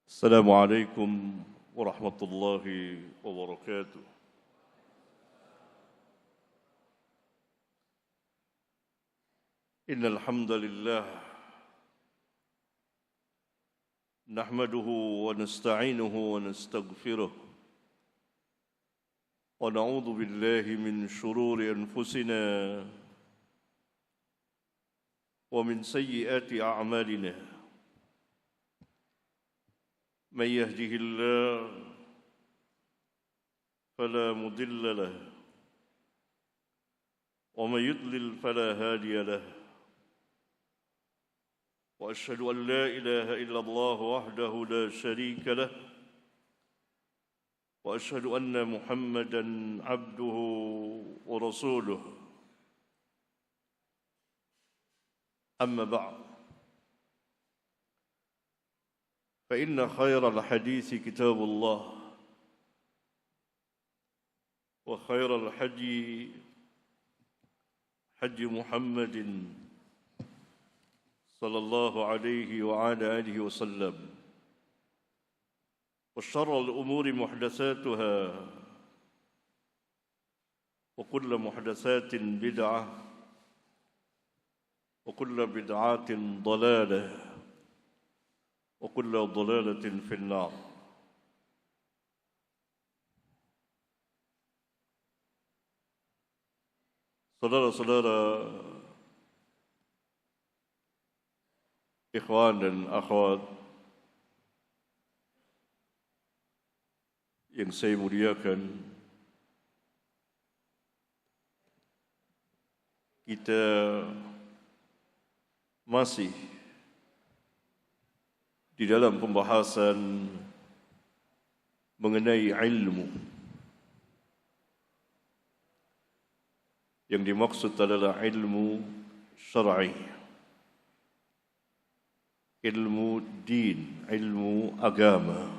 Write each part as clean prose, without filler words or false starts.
السلام عليكم ورحمة الله وبركاته. إن الحمد لله نحمده ونستعينه ونستغفره ونعوذ بالله من شرور أنفسنا ومن سيئات أعمالنا. من يهده الله فلا مضل له ومن يضلل فلا هادي له، وأشهد أن لا إله إلا الله وحده لا شريك له، وأشهد أن محمدًا عبده ورسوله. أما بعد، فإن خير الحديث كتاب الله، وخير الحدي حدي محمد صلى الله عليه وعلى آله وسلم، وشر الأمور محدثاتها، وكل محدثات بدعة، وكل بدعة ضلالة، وكل ضلالة في النار. Saudara-saudara, ikhwan dan akhwat yang saya muliakan, kita masih di dalam pembahasan mengenai ilmu. Yang dimaksud adalah ilmu syar'i, ilmu din, ilmu agama.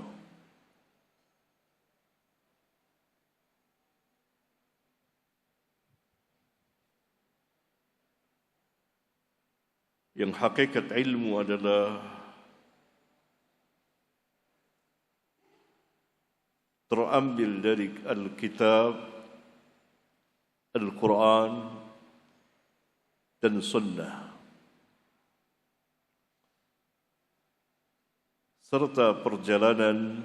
Yang hakikat ilmu adalah terambil dari Alkitab, Al-Quran dan Sunnah, serta perjalanan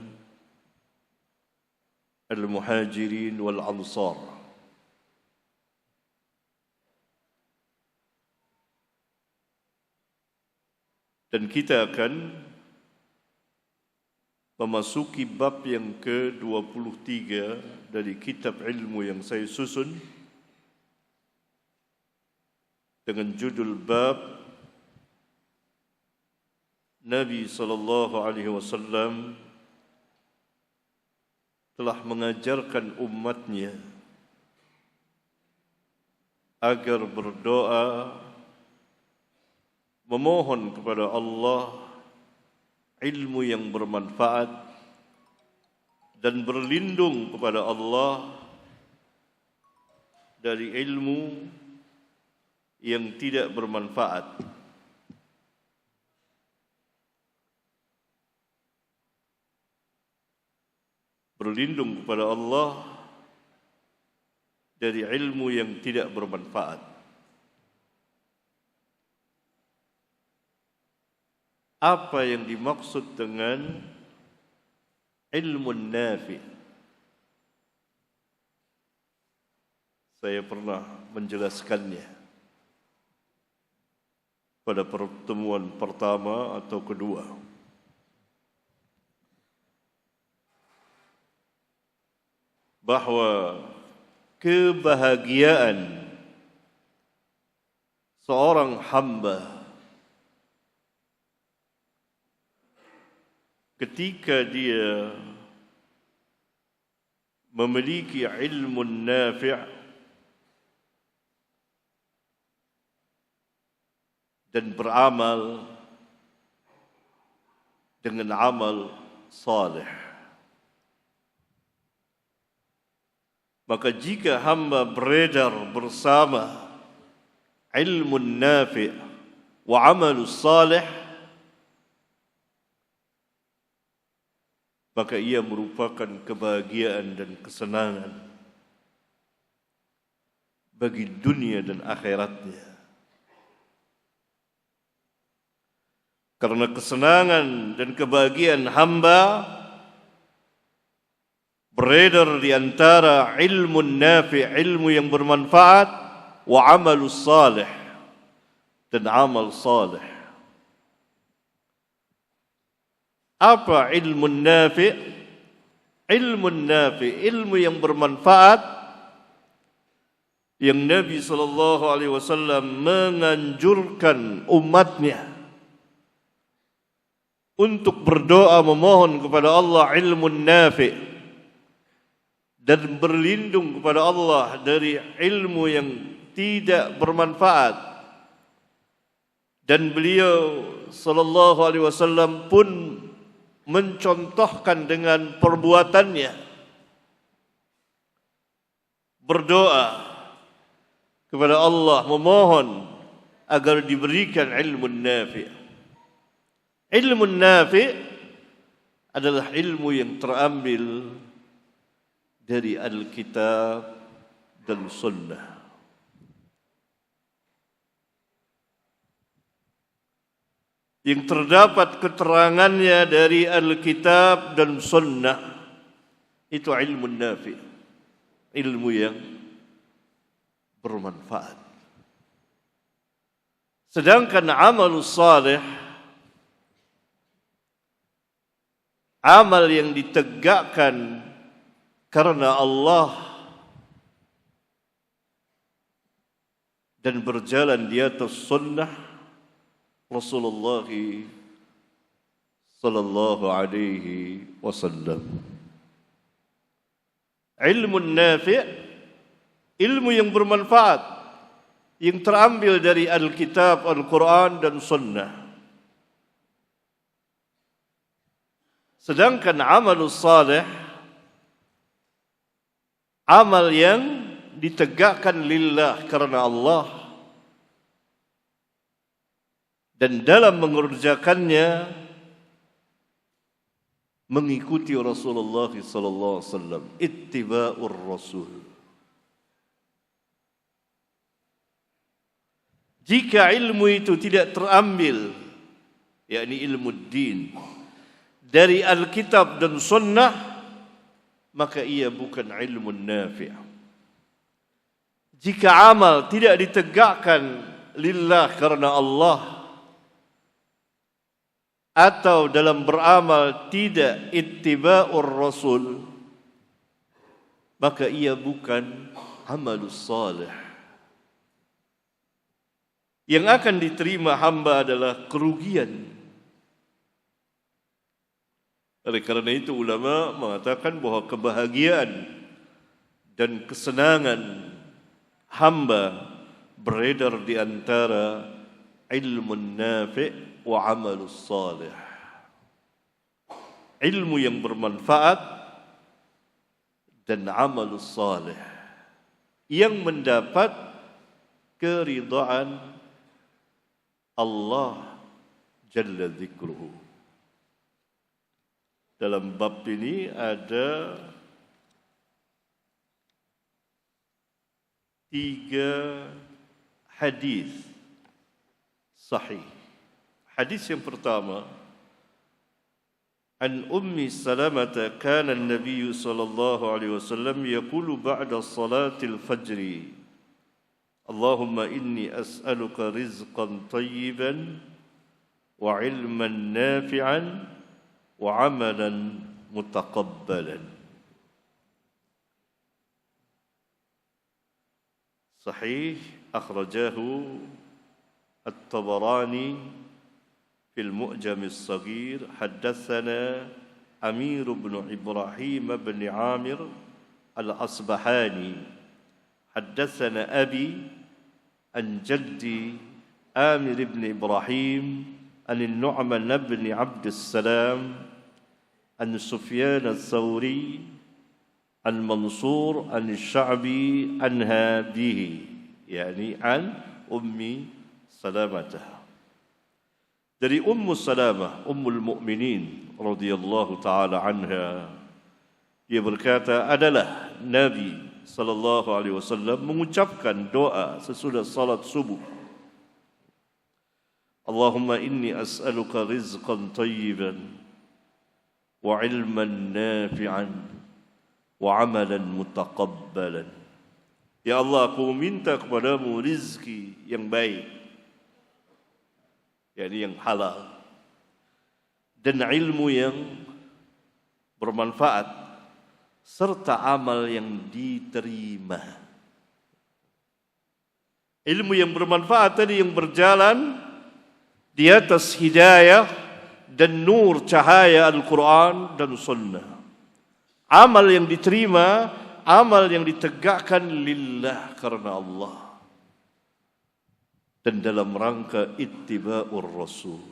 Al-Muhajirin wal-Ansar. Dan kita akan memasuki bab yang ke-23 dari kitab ilmu yang saya susun dengan judul bab Nabi SAW telah mengajarkan umatnya agar berdoa memohon kepada Allah ilmu yang bermanfaat dan berlindung kepada Allah dari ilmu yang tidak bermanfaat. Berlindung kepada Allah dari ilmu yang tidak bermanfaat. Apa yang dimaksud dengan ilmu nafi? Saya pernah menjelaskannya pada pertemuan pertama atau kedua. Bahwa kebahagiaan seorang hamba ketika dia memiliki ilmu nafi' dan beramal dengan amal saleh. Maka jika hamba beredar bersama ilmu nafi' wa amal saleh, maka ia merupakan kebahagiaan dan kesenangan bagi dunia dan akhiratnya. Karena kesenangan dan kebahagiaan hamba beredar di antara ilmu nafi', ilmu yang bermanfaat, wa amalus salih, dan amal salih. Apa ilmu nafi'? Ilmu nafi', ilmu yang bermanfaat yang Nabi SAW menganjurkan umatnya untuk berdoa memohon kepada Allah ilmu nafi' dan berlindung kepada Allah dari ilmu yang tidak bermanfaat. Dan beliau sallallahu alaihi wasallam pun mencontohkan dengan perbuatannya berdoa kepada Allah memohon agar diberikan ilmu nafi'. Ilmu nafi' adalah ilmu yang terambil dari Alkitab dan Sunnah. Yang terdapat keterangannya dari Alkitab dan Sunnah, itu ilmu nafi', ilmu yang bermanfaat. Sedangkan amal salih, amal yang ditegakkan karena Allah dan berjalan di atas sunnah Rasulullah sallallahu alaihi wasallam. Ilmu nafi', ilmu yang bermanfaat yang terambil dari Alkitab, Al-Quran dan Sunnah. Sedangkan amalus salih, amal yang ditegakkan lillah karena Allah, dan dalam mengerjakannya mengikuti Rasulullah sallallahu alaihi wasallam, ittiba'ur rasul. Jika ilmu itu tidak terambil, yakni ilmu din, dari Alkitab dan Sunnah, maka ia bukan ilmu nafi'. Jika amal tidak ditegakkan lillah karena Allah, atau dalam beramal tidak ittiba'ur rasul, maka ia bukan amalus salih. Yang akan diterima hamba adalah kerugian. Oleh karena itu ulama mengatakan bahwa kebahagiaan dan kesenangan hamba beredar di antara ilmu nafi' wa amalus salih. Ilmu yang bermanfaat dan amalus salih yang mendapat keridhaan Allah Jalla Dzikruhu. Dalam bab ini ada 3 hadis sahih. Hadis yang pertama, an Ummi Salamah kana an-nabiy sallallahu alaihi wasallam yaqulu ba'da salatil fajr, Allahumma inni as'aluka rizqan tayyiban wa ilman nafi'an wa amalan mutaqabbalan. Sahih, akhrajahu At-Tabarani fil Mu'jam as-Saghir. Haddatsana Amir bin Ibrahim bin Amir al-Asbahani. Haddatsana Abi an Jaddi Amir bin Ibrahim an Nu'man bin Abd as-Salam an Sufyan al-Thawri an Mansur an Sya'bi anha bihi, yani an Ummi Salamah. Dari Ummu Salamah, Ummul Mukminin, radhiyallahu taala anha, dia berkata, adalah Nabi sallallahu alaihi wasallam mengucapkan doa sesudah salat subuh. Allahumma inni as'aluka rizqan tayyiban wa ilman nafi'an wa amalan mutaqabbalan. Ya Allah, aku minta kepadamu rizki yang baik, yakni yang halal, dan ilmu yang bermanfaat, serta amal yang diterima. Ilmu yang bermanfaat tadi yang berjalan di atas hidayah dan nur cahaya Al-Quran dan Sunnah. Amal yang diterima, amal yang ditegakkan lillah karena Allah dan dalam rangka ittiba'ur Rasul.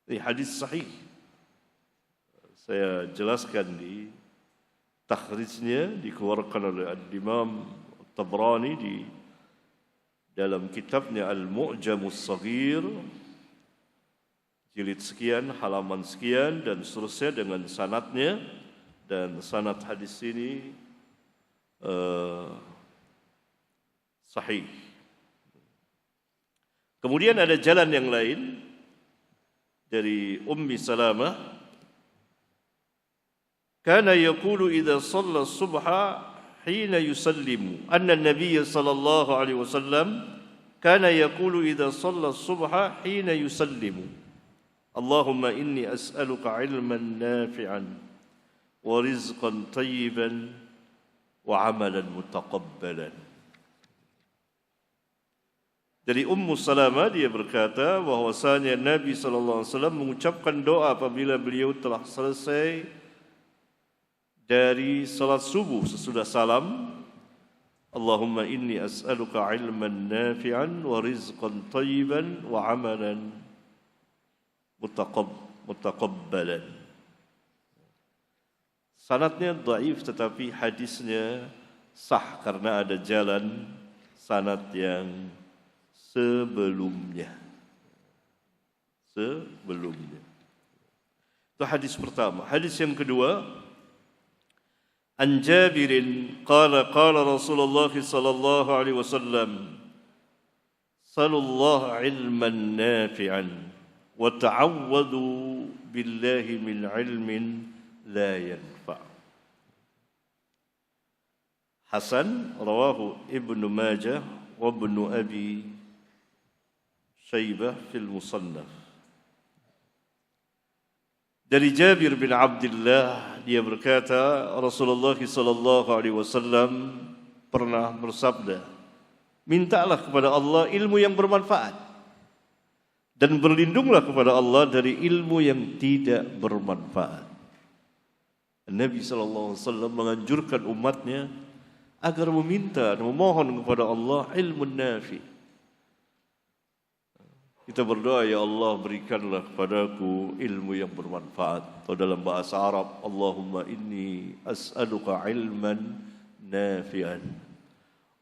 Ini hadis sahih. Saya jelaskan di takhrijnya, dikeluarkan oleh Imam Tabrani di dalam kitabnya Al-Mu'jamus Saghir, jilid sekian, halaman sekian, dan seterusnya dengan sanadnya. Dan sanad hadis ini sahih. Kemudian ada jalan yang lain dari Ummi Salamah, kana yaqulu idza shalla subha hina yusallimu, anna an-nabiy sallallahu alaihi wasallam kana yaqulu idza shalla subha hina yusallimu, Allahumma inni as'aluka ilman nafi'an wa rizqan tayyiban wa amalan mutaqabbalan. Dari Ummu Salamah, dia berkata bahwasanya Nabi sallallahu alaihi wasallam mengucapkan doa apabila beliau telah selesai dari salat subuh sesudah salam, Allahumma inni as'aluka ilman nafi'an wa rizqan tayyiban wa amalan mutaqabbalan. Sanadnya dhaif tetapi hadisnya sah karena ada jalan sanad yang sebelumnya. Itu hadis pertama. Hadis yang kedua, an Jabirin qala qala Rasulullah sallallahu alaihi wasallam, sallallahu ilman nafi'an wa ta'awwadu billahi min ilmin la yanfa'. Hasan rawahu Ibnu Majah wa Ibnu Abi Syaibah fil Musannaf. Dari Jabir bin Abdullah, dia berkata Rasulullah sallallahu alaihi wasallam pernah bersabda, mintalah kepada Allah ilmu yang bermanfaat dan berlindunglah kepada Allah dari ilmu yang tidak bermanfaat. Nabi sallallahu alaihi wasallam menganjurkan umatnya agar meminta dan memohon kepada Allah ilmu nafi. Kita berdoa, ya Allah berikanlah kepadaku ilmu yang bermanfaat. Atau dalam bahasa Arab, Allahumma inni as'aluka ilman nafi'an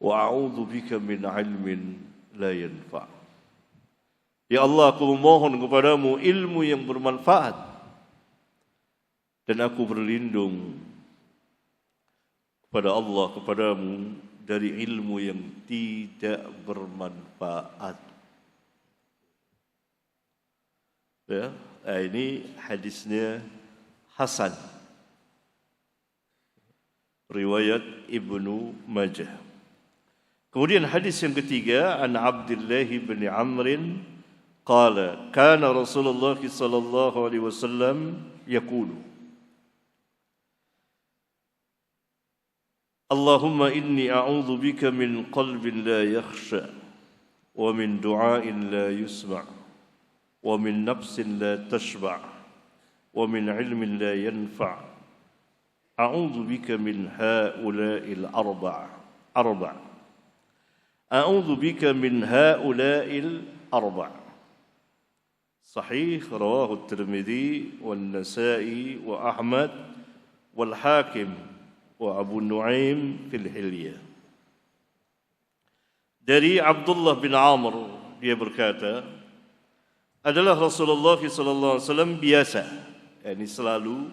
wa a'udzu bika min ilmin la yanfa'. Ya Allah, aku memohon kepadamu ilmu yang bermanfaat dan aku berlindung kepada Allah, kepadamu dari ilmu yang tidak bermanfaat. Ya, ini hadisnya Hasan, riwayat Ibnu Majah. Kemudian hadis yang ketiga, an Abdullah bin Amr qala kana Rasulullah sallallahu alaihi wasallam yaqulu, Allahumma inni a'udzu bika min qalbin la yakhsha wa min du'ain la yusma' ومن نفس لا تشبع ومن علم لا ينفع أعوذ بك من هؤلاء الأربع أعوذ بك من هؤلاء الأربع. صحيح رواه الترمذي والنسائي وأحمد والحاكم وأبو النعيم في الحلية. Dari Abdullah bin Amr, dia berkata, adalah Rasulullah SAW biasa, selalu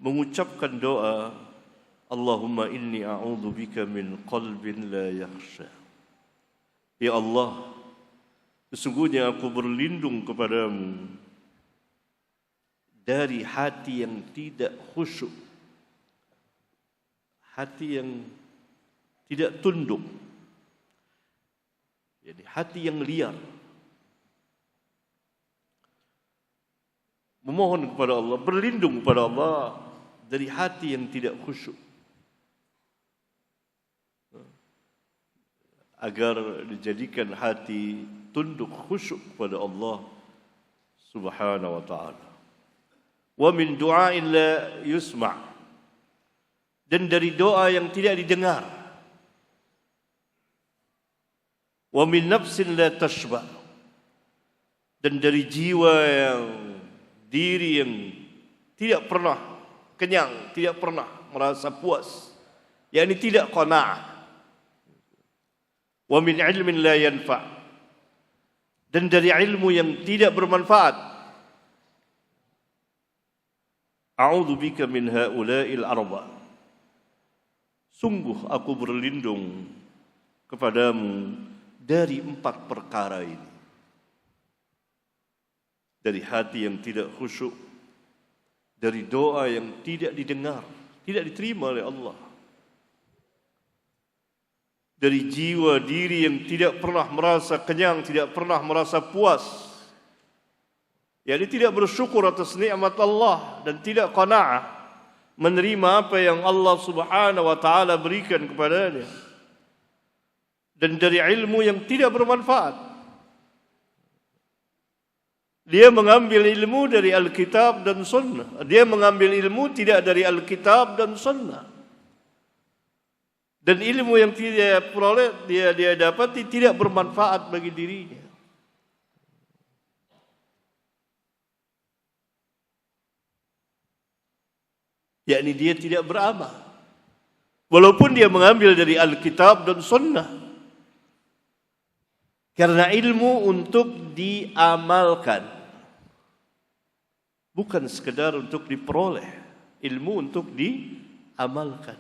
mengucapkan doa, Allahumma inni a'udzubika min qalbin la yakhsha. Ya Allah, sesungguhnya aku berlindung kepadamu dari hati yang tidak khusyuk, hati yang tidak tunduk, jadi hati yang liar. Memohon kepada Allah, berlindung kepada Allah dari hati yang tidak khusyuk, agar dijadikan hati tunduk khusyuk kepada Allah Subhanahu wa taala. Wa min du'ain la yusma', dan dari doa yang tidak didengar. Wa min nafsin la tashba', dan dari jiwa yang, diri yang tidak pernah kenyang, tidak pernah merasa puas, yakni tidak qanaah. Wa min ilmin la yanfa', dan dari ilmu yang tidak bermanfaat. A'udzu bika min haula'il arba', sungguh aku berlindung kepadamu dari 4 perkara ini. Dari hati yang tidak khusyuk, dari doa yang tidak didengar, tidak diterima oleh Allah, dari jiwa diri yang tidak pernah merasa kenyang, tidak pernah merasa puas, yakni tidak bersyukur atas nikmat Allah dan tidak qanaah menerima apa yang Allah Subhanahu wa taala berikan kepadanya, dan dari ilmu yang tidak bermanfaat. Dia mengambil ilmu dari Alkitab dan Sunnah. Dia mengambil ilmu tidak dari Alkitab dan Sunnah. Dan ilmu yang tidak peroleh, dia dapati tidak bermanfaat bagi dirinya. Yakni dia tidak beramal, walaupun dia mengambil dari Alkitab dan Sunnah. Karena ilmu untuk diamalkan, bukan sekedar untuk diperoleh. Ilmu untuk diamalkan.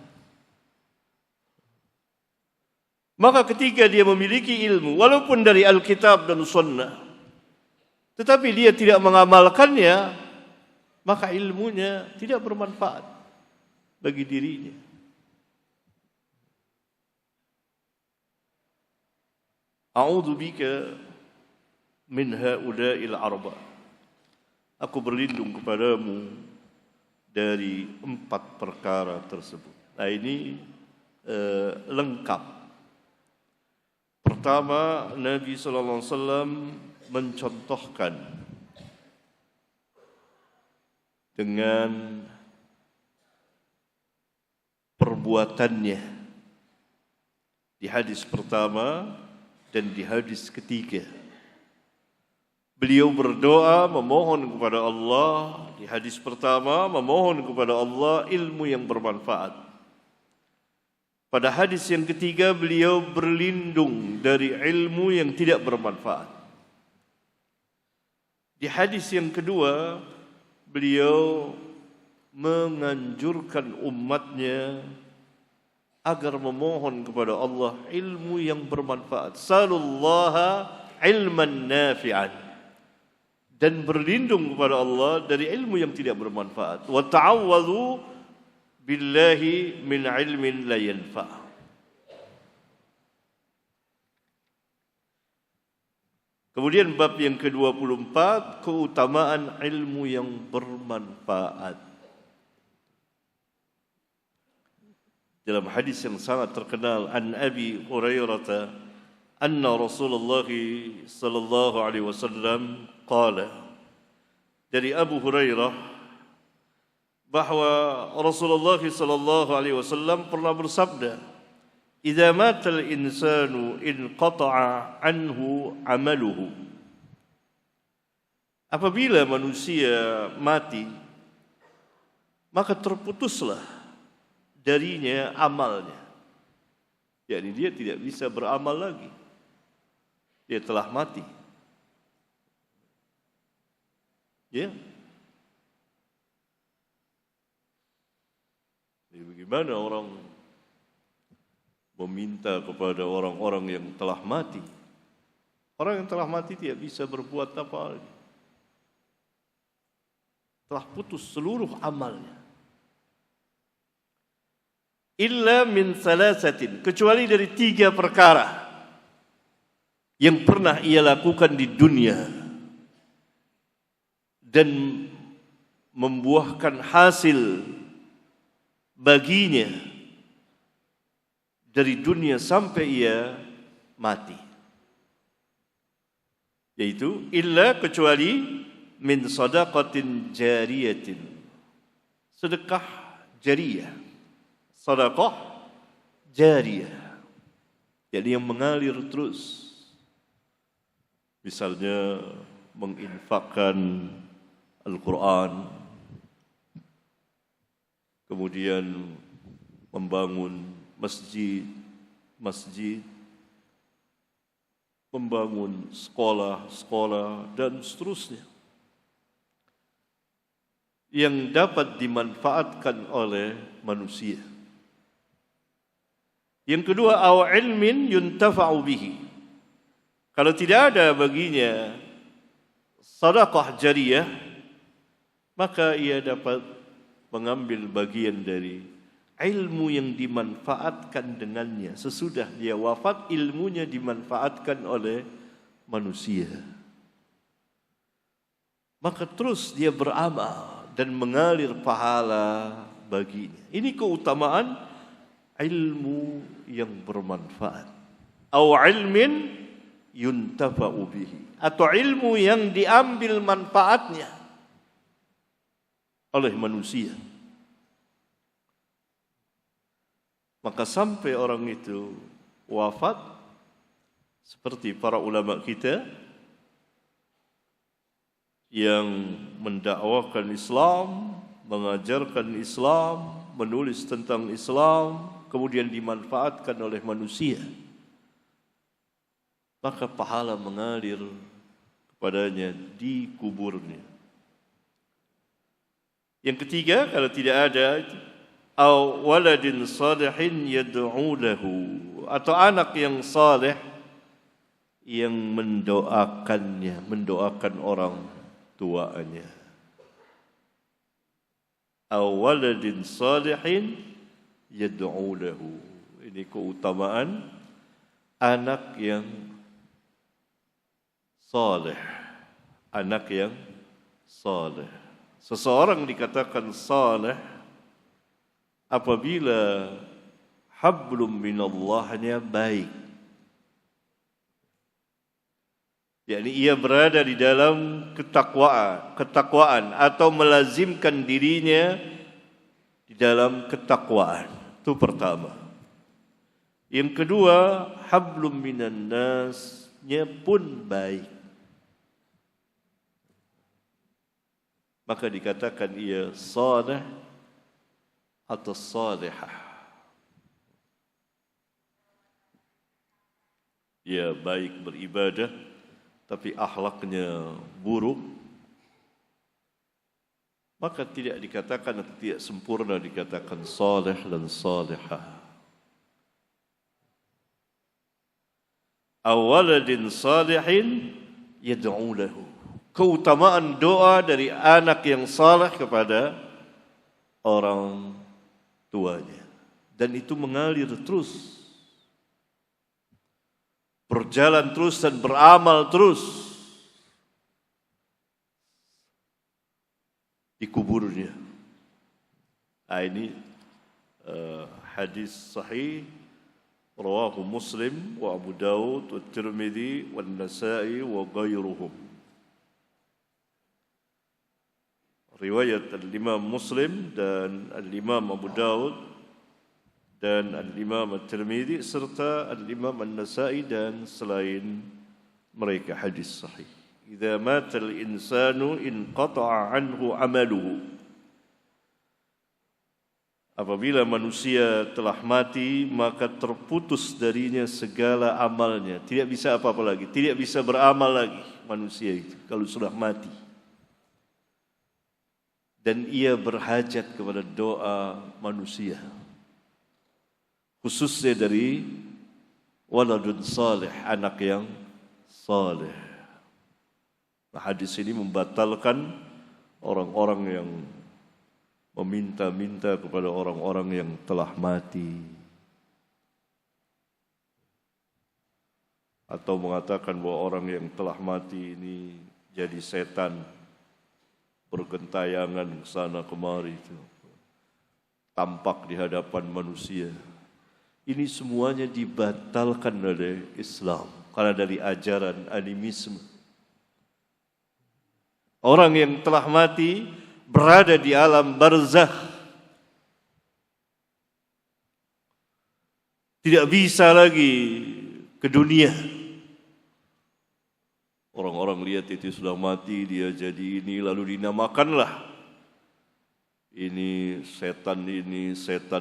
Maka ketika dia memiliki ilmu, walaupun dari Alkitab dan Sunnah, tetapi dia tidak mengamalkannya, maka ilmunya tidak bermanfaat bagi dirinya. A'udzu bika min haula'il arba', aku berlindung kepadamu dari 4 perkara tersebut. Nah, ini lengkap. Pertama, Nabi sallallahu alaihi wasallam mencontohkan dengan perbuatannya di hadis pertama dan di hadis ketiga. Beliau berdoa memohon kepada Allah di hadis pertama, memohon kepada Allah ilmu yang bermanfaat. Pada hadis yang ketiga beliau berlindung dari ilmu yang tidak bermanfaat. Di hadis yang kedua beliau menganjurkan umatnya agar memohon kepada Allah ilmu yang bermanfaat. Salullaha ilman nafi'an, dan berlindung kepada Allah dari ilmu yang tidak bermanfaat. Wa ta'awwadhu billahi min ilmin la yanfa'. Kemudian bab yang ke-24, keutamaan ilmu yang bermanfaat. Dalam hadis yang sangat terkenal, an Abi Hurairah anna Rasulullah sallallahu alaihi wasallam qala, dari Abu Hurairah bahwa Rasulullah sallallahu alaihi wasallam pernah bersabda, "Idza matal insanu inqata'a anhu 'amaluhu." Apabila manusia mati, maka terputuslah darinya amalnya. Jadi dia tidak bisa beramal lagi. Dia telah mati. Ya. Jadi bagaimana orang meminta kepada orang-orang yang telah mati? Orang yang telah mati tidak bisa berbuat apa lagi. Telah putus seluruh amalnya. Illa min salasatin, kecuali dari 3 perkara yang pernah ia lakukan di dunia dan membuahkan hasil baginya dari dunia sampai ia mati. Yaitu illa, kecuali min sadaqatin jariyatin, sedekah jariyah. Sedekah jariyah, jadi yang mengalir terus. Misalnya menginfakkan Al-Quran, kemudian membangun masjid, membangun sekolah, dan seterusnya, yang dapat dimanfaatkan oleh manusia. Yang kedua, aw ilmin yuntafa'u bihi. Kalau tidak ada baginya sedekah jariyah, maka ia dapat mengambil bagian dari ilmu yang dimanfaatkan dengannya. Sesudah dia wafat, ilmunya dimanfaatkan oleh manusia. Maka terus dia beramal dan mengalir pahala baginya. Ini keutamaan ilmu yang bermanfaat. Aw ilmin yuntafa'u bihi, atau ilmu yang diambil manfaatnya oleh manusia. Maka sampai orang itu wafat, seperti para ulama kita yang mendakwakan Islam, mengajarkan Islam, menulis tentang Islam, kemudian dimanfaatkan oleh manusia, maka pahala mengalir kepadanya di kuburnya. Yang ketiga, kalau tidak ada, aw waladin salihin yad'u lahu, atau anak yang saleh yang mendoakannya, mendoakan orang tuanya. Aw waladin salihin yad'u lahu. Ini keutamaan anak yang saleh. Anak yang saleh. Seseorang dikatakan saleh apabila hablum minallahnya baik. yakni ia berada di dalam ketakwaan atau melazimkan dirinya di dalam ketakwaan. Itu pertama. Yang kedua, hablum minan nasnya pun baik. Maka dikatakan ia salih atau salihah. Ia baik beribadah, tapi akhlaknya buruk, maka tidak dikatakan atau tidak sempurna dikatakan salih dan salihah. Awaladin salihin yad'u lahu. Keutamaan doa dari anak yang saleh kepada orang tuanya, dan itu mengalir terus, berjalan terus dan beramal terus di kuburnya. Nah, ini hadis sahih rawahu Muslim wa Abu Dawud wa Tirmidzi wa Nasa'i wa ghairuhum. Riwayat Al-Imam Muslim dan Al-Imam Abu Dawud dan Al-Imam At-Tirmidzi serta Al-Imam An-Nasa'i dan selain mereka, hadis sahih. Idza mata al-insanu inqata'a anhu 'amaluhu. Apabila manusia telah mati, maka terputus darinya segala amalnya. Tidak bisa apa-apa lagi, tidak bisa beramal lagi manusia itu kalau sudah mati. dan ia berhajat kepada doa manusia, khususnya dari waladun salih, anak yang saleh. Nah, hadis ini membatalkan orang-orang yang meminta-minta kepada orang-orang yang telah mati, atau mengatakan bahwa orang yang telah mati ini jadi setan, bergentayangan ke sana kemari, itu tampak di hadapan manusia. Ini semuanya dibatalkan oleh Islam karena dari ajaran animisme. Orang yang telah mati berada di alam barzakh, tidak bisa lagi ke dunia. Orang-orang lihat itu sudah mati, dia jadi ini, lalu dinamakanlah ini setan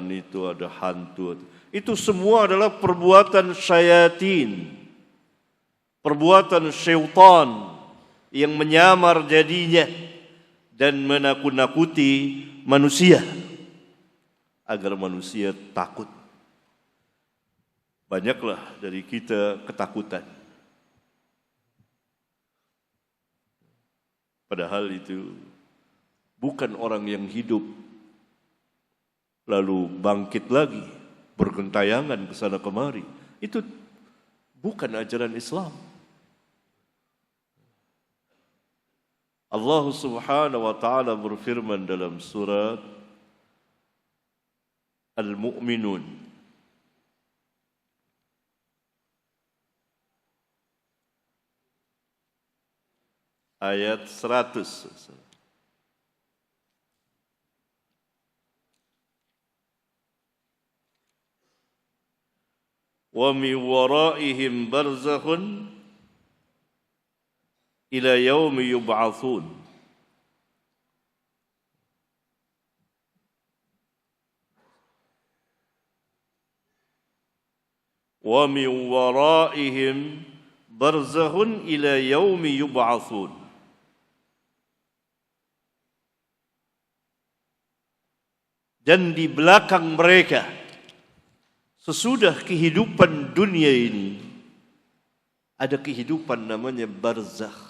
itu, ada hantu. Itu semua adalah perbuatan syayatin, perbuatan syaitan yang menyamar jadinya dan menakut-nakuti manusia agar manusia takut. Banyaklah dari kita ketakutan, padahal itu bukan orang yang hidup lalu bangkit lagi bergentayangan ke sana kemari. Itu bukan ajaran Islam. Allah Subhanahu wa taala berfirman dalam surat Al-Mu'minun ayat 100. Wa min waraihim barzakhun ila yaumi yub'atsun. Wa min waraihim barzakhun ila yaumi yub'atsun. Dan di belakang mereka, sesudah kehidupan dunia ini, ada kehidupan namanya barzakh.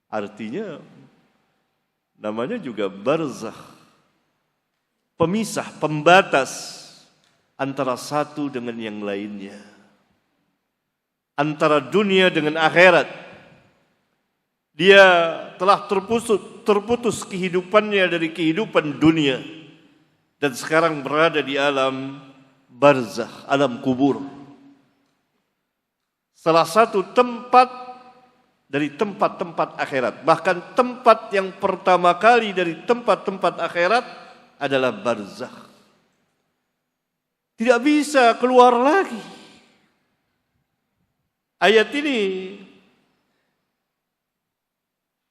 Artinya namanya juga barzakh, pemisah, pembatas antara satu dengan yang lainnya, antara dunia dengan akhirat. Dia telah terputus kehidupannya dari kehidupan dunia dan sekarang berada di alam barzakh, alam kubur. Salah satu tempat dari tempat-tempat akhirat, bahkan tempat yang pertama kali dari tempat-tempat akhirat adalah barzakh. Tidak bisa keluar lagi. Ayat ini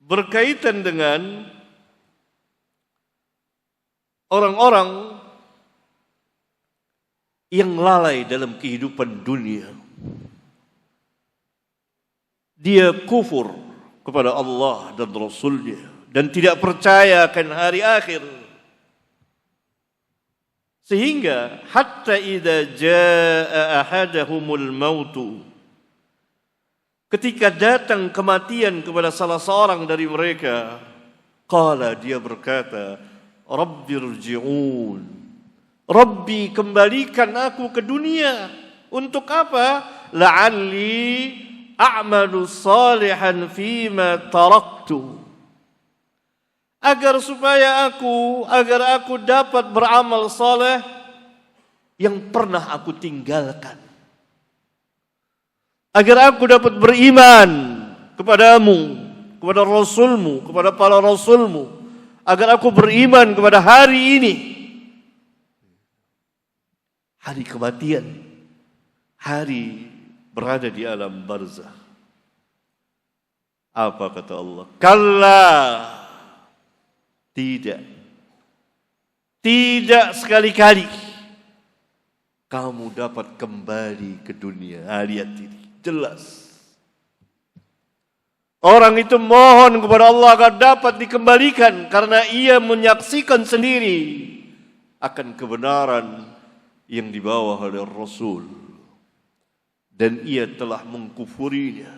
berkaitan dengan orang-orang yang lalai dalam kehidupan dunia. Dia kufur kepada Allah dan Rasulnya dan tidak percaya akan hari akhir. Sehingga hatta idza jaa ahadahumul mautu, ketika datang kematian kepada salah seorang dari mereka, qala, dia berkata, Rabbirji'un, Rabbi, kembalikan aku ke dunia. Untuk apa? La'alli a'malu salihan fima taraktu, agar aku dapat beramal saleh yang pernah aku tinggalkan, agar aku dapat beriman kepadamu, kepada Rasulmu, kepada para Rasulmu, agar aku beriman kepada hari ini, hari kematian, hari berada di alam barzakh. Apa kata Allah? Kalla, tidak sekali-kali kamu dapat kembali ke dunia. Lihat ini, jelas. Orang itu mohon kepada Allah agar dapat dikembalikan karena ia menyaksikan sendiri akan kebenaran yang dibawa oleh Rasul. Dan ia telah mengkufurinya.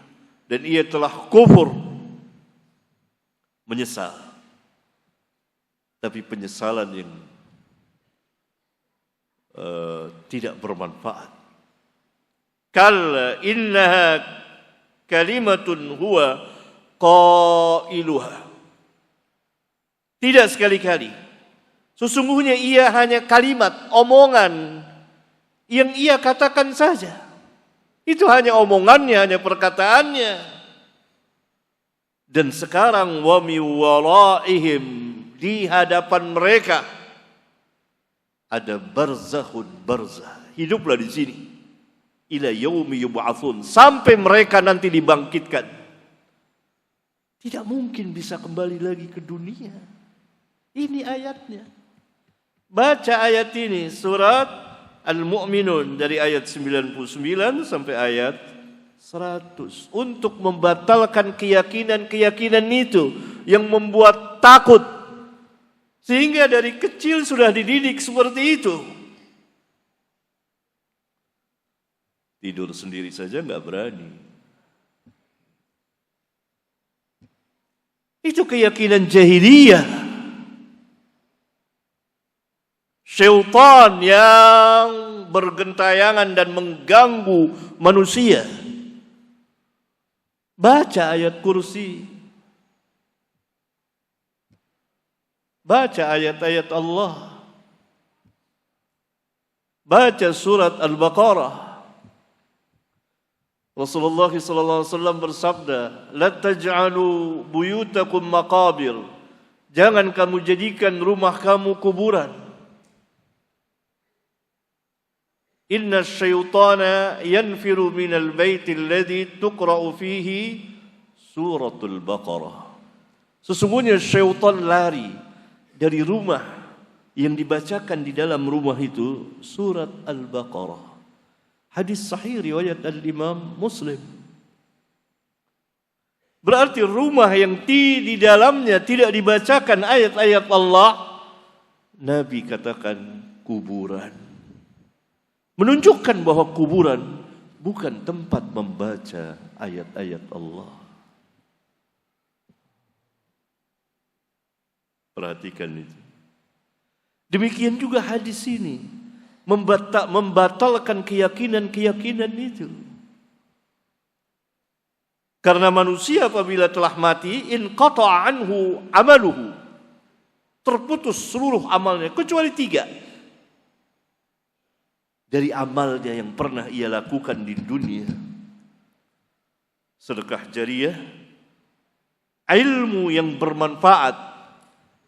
Dan ia telah kufur. Menyesal. Tapi penyesalan yang tidak bermanfaat. Kalla innaha kalimatun huwa qailuha. Tidak sekali-kali. Sesungguhnya ia hanya kalimat, omongan yang ia katakan saja. Itu hanya omongannya, hanya perkataannya. Dan sekarang wa mi waraihim, di hadapan mereka ada barzakhun barzah. Hiduplah di sini. Ila yaumi yub'atsun, sampai mereka nanti dibangkitkan. Tidak mungkin bisa kembali lagi ke dunia. Ini ayatnya. Baca ayat ini, surat Al-Mu'minun dari ayat 99 sampai ayat 100. Untuk membatalkan keyakinan-keyakinan itu yang membuat takut. Sehingga dari kecil sudah dididik seperti itu. Tidur sendiri saja nggak berani. Itu keyakinan jahiliyah. Syaitan yang bergentayangan dan mengganggu manusia. Baca ayat kursi. Baca ayat-ayat Allah. Baca surat Al-Baqarah. Rasulullah SAW bersabda, "La taj'alu buyutakum maqabir." Jangan kamu jadikan rumah kamu kuburan. Inna syaitana yanfiru minal baiti alladhi tuqra'u fihi suratul Baqarah. Sesungguhnya syaitan lari dari rumah yang dibacakan di dalam rumah itu surat Al-Baqarah. Hadis sahih riwayat Al-Imam Muslim. Berarti rumah yang di dalamnya tidak dibacakan ayat-ayat Allah, Nabi katakan kuburan. Menunjukkan bahwa kuburan bukan tempat membaca ayat-ayat Allah. Perhatikan itu. Demikian juga hadis ini. Membatalkan keyakinan-keyakinan itu. Karena manusia apabila telah mati, inqata'a anhu amaluhu. Terputus seluruh amalnya, kecuali 3. Dari amalnya yang pernah ia lakukan di dunia. Sedekah jariyah, ilmu yang bermanfaat,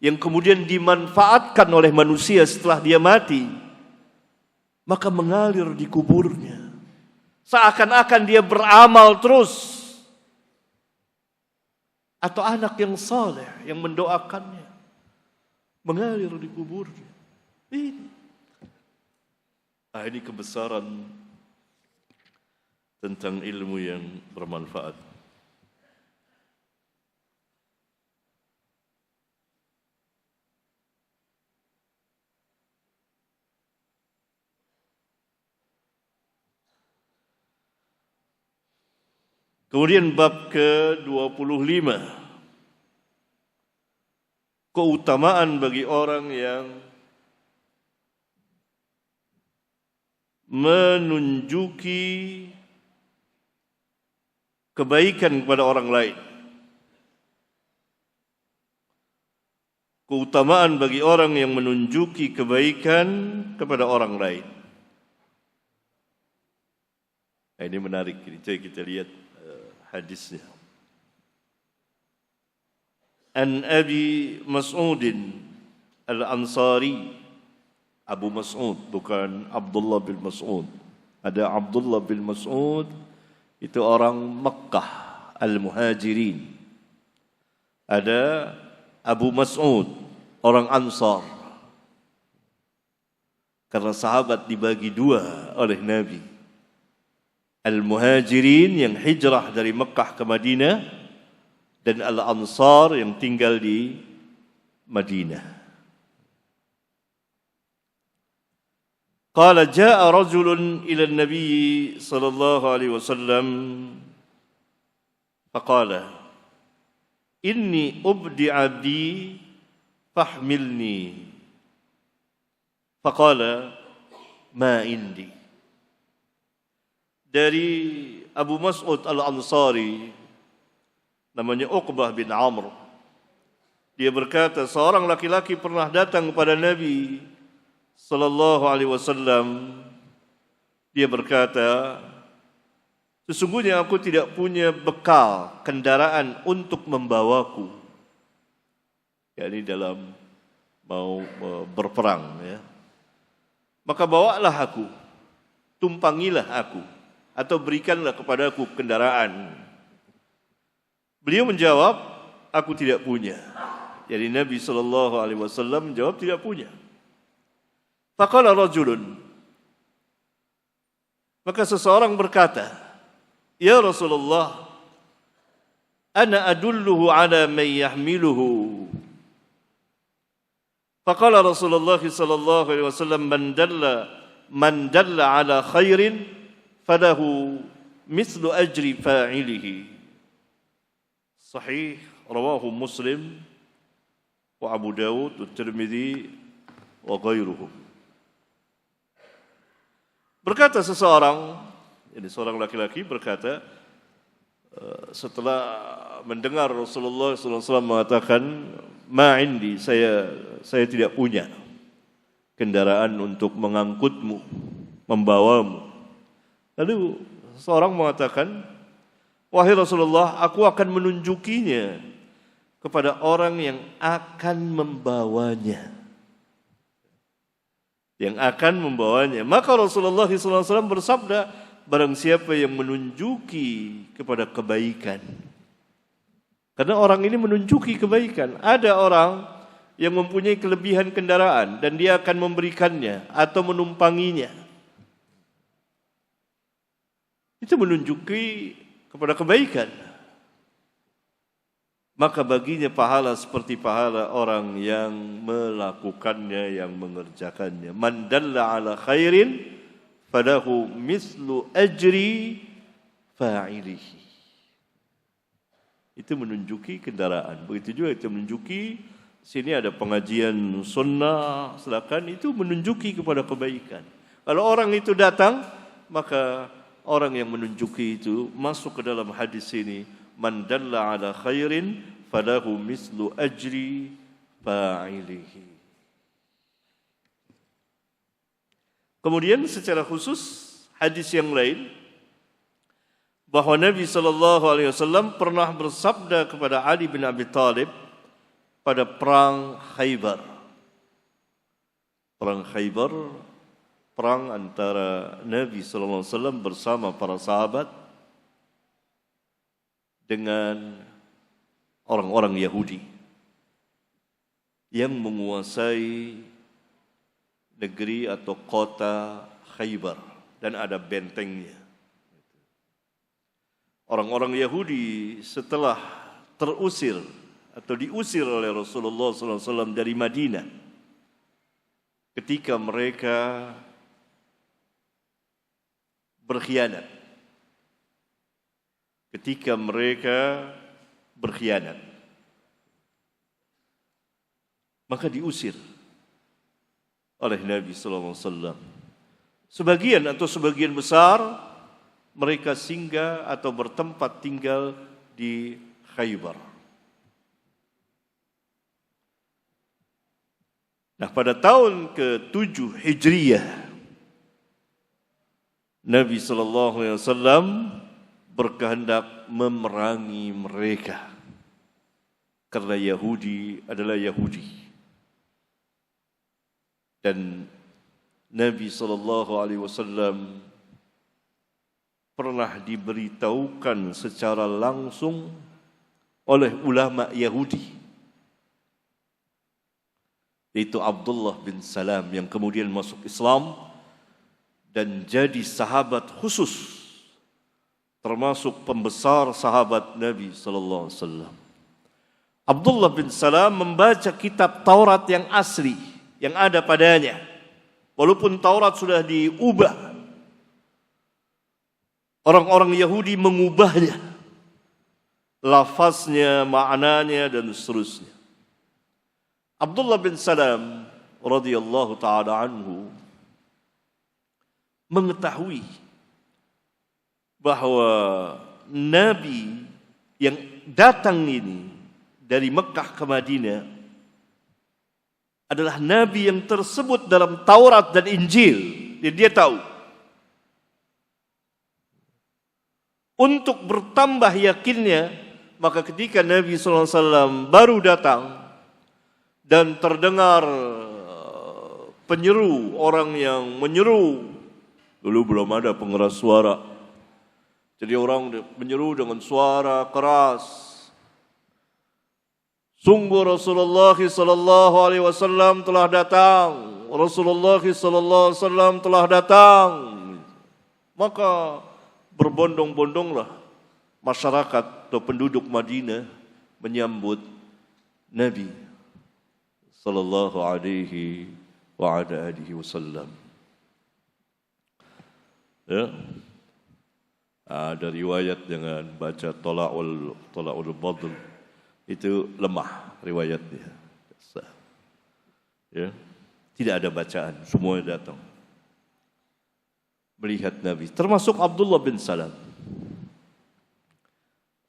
yang kemudian dimanfaatkan oleh manusia setelah dia mati. Maka mengalir di kuburnya. Seakan-akan dia beramal terus. Atau anak yang saleh yang mendoakannya. Mengalir di kuburnya. Ini kebesaran tentang ilmu yang bermanfaat. Kemudian bab ke-25. Keutamaan bagi orang yang menunjuki kebaikan kepada orang lain. Keutamaan bagi orang yang menunjuki kebaikan kepada orang lain. Ini menarik, coba kita lihat hadisnya. An Abi Mas'ud Al-Ansari, Abu Mas'ud, bukan Abdullah bin Mas'ud. Ada Abdullah bin Mas'ud, itu orang Makkah, Al-Muhajirin. Ada Abu Mas'ud, orang Ansar. Karena sahabat dibagi 2 oleh Nabi. Al-Muhajirin yang hijrah dari Mekah ke Madinah, dan Al-Ansar yang tinggal di Madinah. Qala jaa rajulun ila an-nabiy sallallahu alaihi wasallam faqala inni ubdi'a bi fahmilni faqala ma indi. Dari Abu Mas'ud Al-Ansari, namanya Uqbah bin Amr, dia berkata, seorang laki-laki pernah datang kepada Nabi sallallahu alaihi wasallam. Dia berkata, sesungguhnya aku tidak punya bekal kendaraan untuk membawaku, yakni dalam mau berperang, ya. Maka bawalah aku, tumpangilah aku, atau berikanlah kepadaku kendaraan. Beliau menjawab, aku tidak punya. Jadi Nabi SAW menjawab, tidak punya. Faqala rajulun, maka seseorang berkata, ya Rasulullah, ana adulluhu ala man yahmiluhu. Faqala Rasulullah sallallahu alaihi wasallam, man dalla ala khairin falahu mithlu ajri fa'ilihi. Sahih rawahu Muslim wa Abu Dawud wa Tirmidzi wa ghairuhum. Berkata seseorang, ini seorang laki-laki berkata, setelah mendengar Rasulullah SAW mengatakan, ma indi, saya tidak punya kendaraan untuk mengangkutmu, membawamu. Lalu seorang mengatakan, wahai Rasulullah, aku akan menunjukinya kepada orang yang akan membawanya. Yang akan membawanya. Maka Rasulullah SAW bersabda, barang siapa yang menunjuki kepada kebaikan. Karena orang ini menunjuki kebaikan. Ada orang yang mempunyai kelebihan kendaraan dan dia akan memberikannya atau menumpanginya. Itu menunjuki kepada kebaikan. Maka baginya pahala seperti pahala orang yang melakukannya, yang mengerjakannya. Man dalla ala khairin falahu mislu ajri fa'ilihi. Itu menunjuki kendaraan. Begitu juga itu menunjuki, sini ada pengajian sunnah, silakan, itu menunjuki kepada kebaikan. Kalau orang itu datang, maka orang yang menunjuki itu masuk ke dalam hadis ini, man dalla ala khairin falahu mislu ajri fa'ilihi. Kemudian secara khusus hadis yang lain, bahwa Nabi SAW pernah bersabda kepada Ali bin Abi Thalib pada perang Khaybar. Perang Khaybar, perang antara Nabi SAW bersama para sahabat dengan orang-orang Yahudi yang menguasai negeri atau kota Khaybar dan ada bentengnya. Orang-orang Yahudi setelah terusir atau diusir oleh Rasulullah SAW dari Madinah, ketika mereka berkhianat, maka diusir oleh Nabi SAW. Sebagian atau sebagian besar mereka singgah atau bertempat tinggal di Khaybar. Nah, pada tahun ke-7 Hijriyah, Nabi SAW berkehendak memerangi mereka. Karena Yahudi adalah Yahudi. Dan Nabi SAW pernah diberitahukan secara langsung oleh ulama Yahudi, yaitu Abdullah bin Salam yang kemudian masuk Islam dan jadi sahabat khusus, termasuk pembesar sahabat Nabi SAW. Abdullah bin Salam membaca kitab Taurat yang asli, yang ada padanya. Walaupun Taurat sudah diubah, orang-orang Yahudi mengubahnya, lafaznya, maknanya, dan seterusnya. Abdullah bin Salam radhiyallahu ta'ala anhu mengetahui bahwa Nabi yang datang ini dari Mekah ke Madinah adalah Nabi yang tersebut dalam Taurat dan Injil. Dia tahu. Untuk bertambah yakinnya, maka ketika Nabi SAW baru datang dan terdengar penyeru, orang yang menyeru, dulu belum ada pengeras suara, jadi orang menyeru dengan suara keras, sungguh Rasulullah sallallahu alaihi wasallam telah datang. Rasulullah sallallahu alaihi wasallam telah datang. Maka berbondong-bondonglah masyarakat atau penduduk Madinah menyambut Nabi sallallahu alaihi wa ala alihi wasallam. Ya. Ada riwayat dengan baca Tola'ul Badr, itu lemah riwayatnya. Ya. Tidak ada bacaan, semuanya datang melihat Nabi, termasuk Abdullah bin Salam.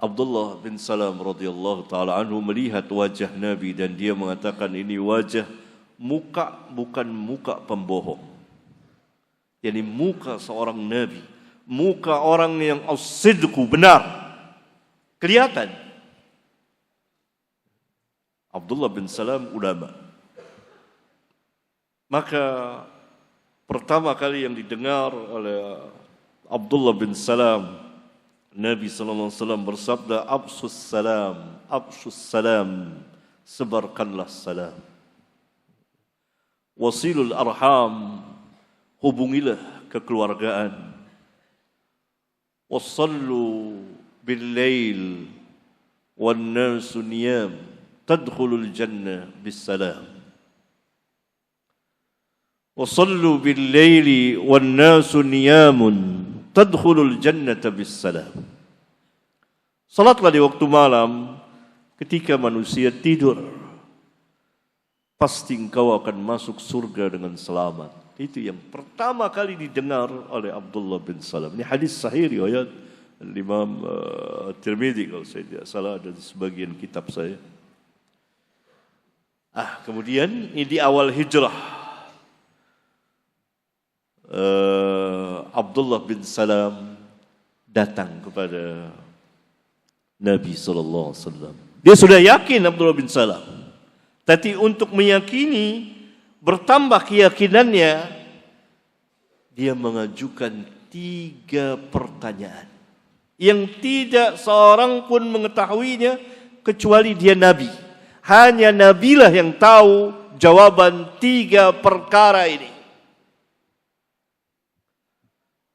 Abdullah bin Salam radhiyallahu taala anhu melihat wajah Nabi dan dia mengatakan ini wajah muka, bukan muka pembohong. Yani muka seorang Nabi, muka orang yang as-sidqu, benar, kelihatan. Abdullah bin Salam ulama. Maka pertama kali yang didengar oleh Abdullah bin Salam, Nabi SAW bersabda, Absus salam, sebarkanlah salam. Wasilul arham, hubungilah kekeluargaan. Wassallu bil lail wan nasu niyam, tadkhulul jannah bis salam. Wassallu bil laili wan nasu niyamun, tadkhulul jannata bis salam. Salatlah di waktu malam ketika manusia tidur, pasti engkau akan masuk surga dengan selamat. Itu yang pertama kali didengar oleh Abdullah bin Salam. Ini hadis sahih riwayat Imam Tirmidzi kalau saya tidak salah, dan sebagian kitab saya. Kemudian ini di awal hijrah, Abdullah bin Salam datang kepada Nabi SAW. Dia sudah yakin Abdullah bin Salam. Tapi untuk meyakini, bertambah keyakinannya, dia mengajukan 3 pertanyaan yang tidak seorang pun mengetahuinya kecuali dia Nabi. Hanya Nabilah yang tahu jawaban 3 perkara ini.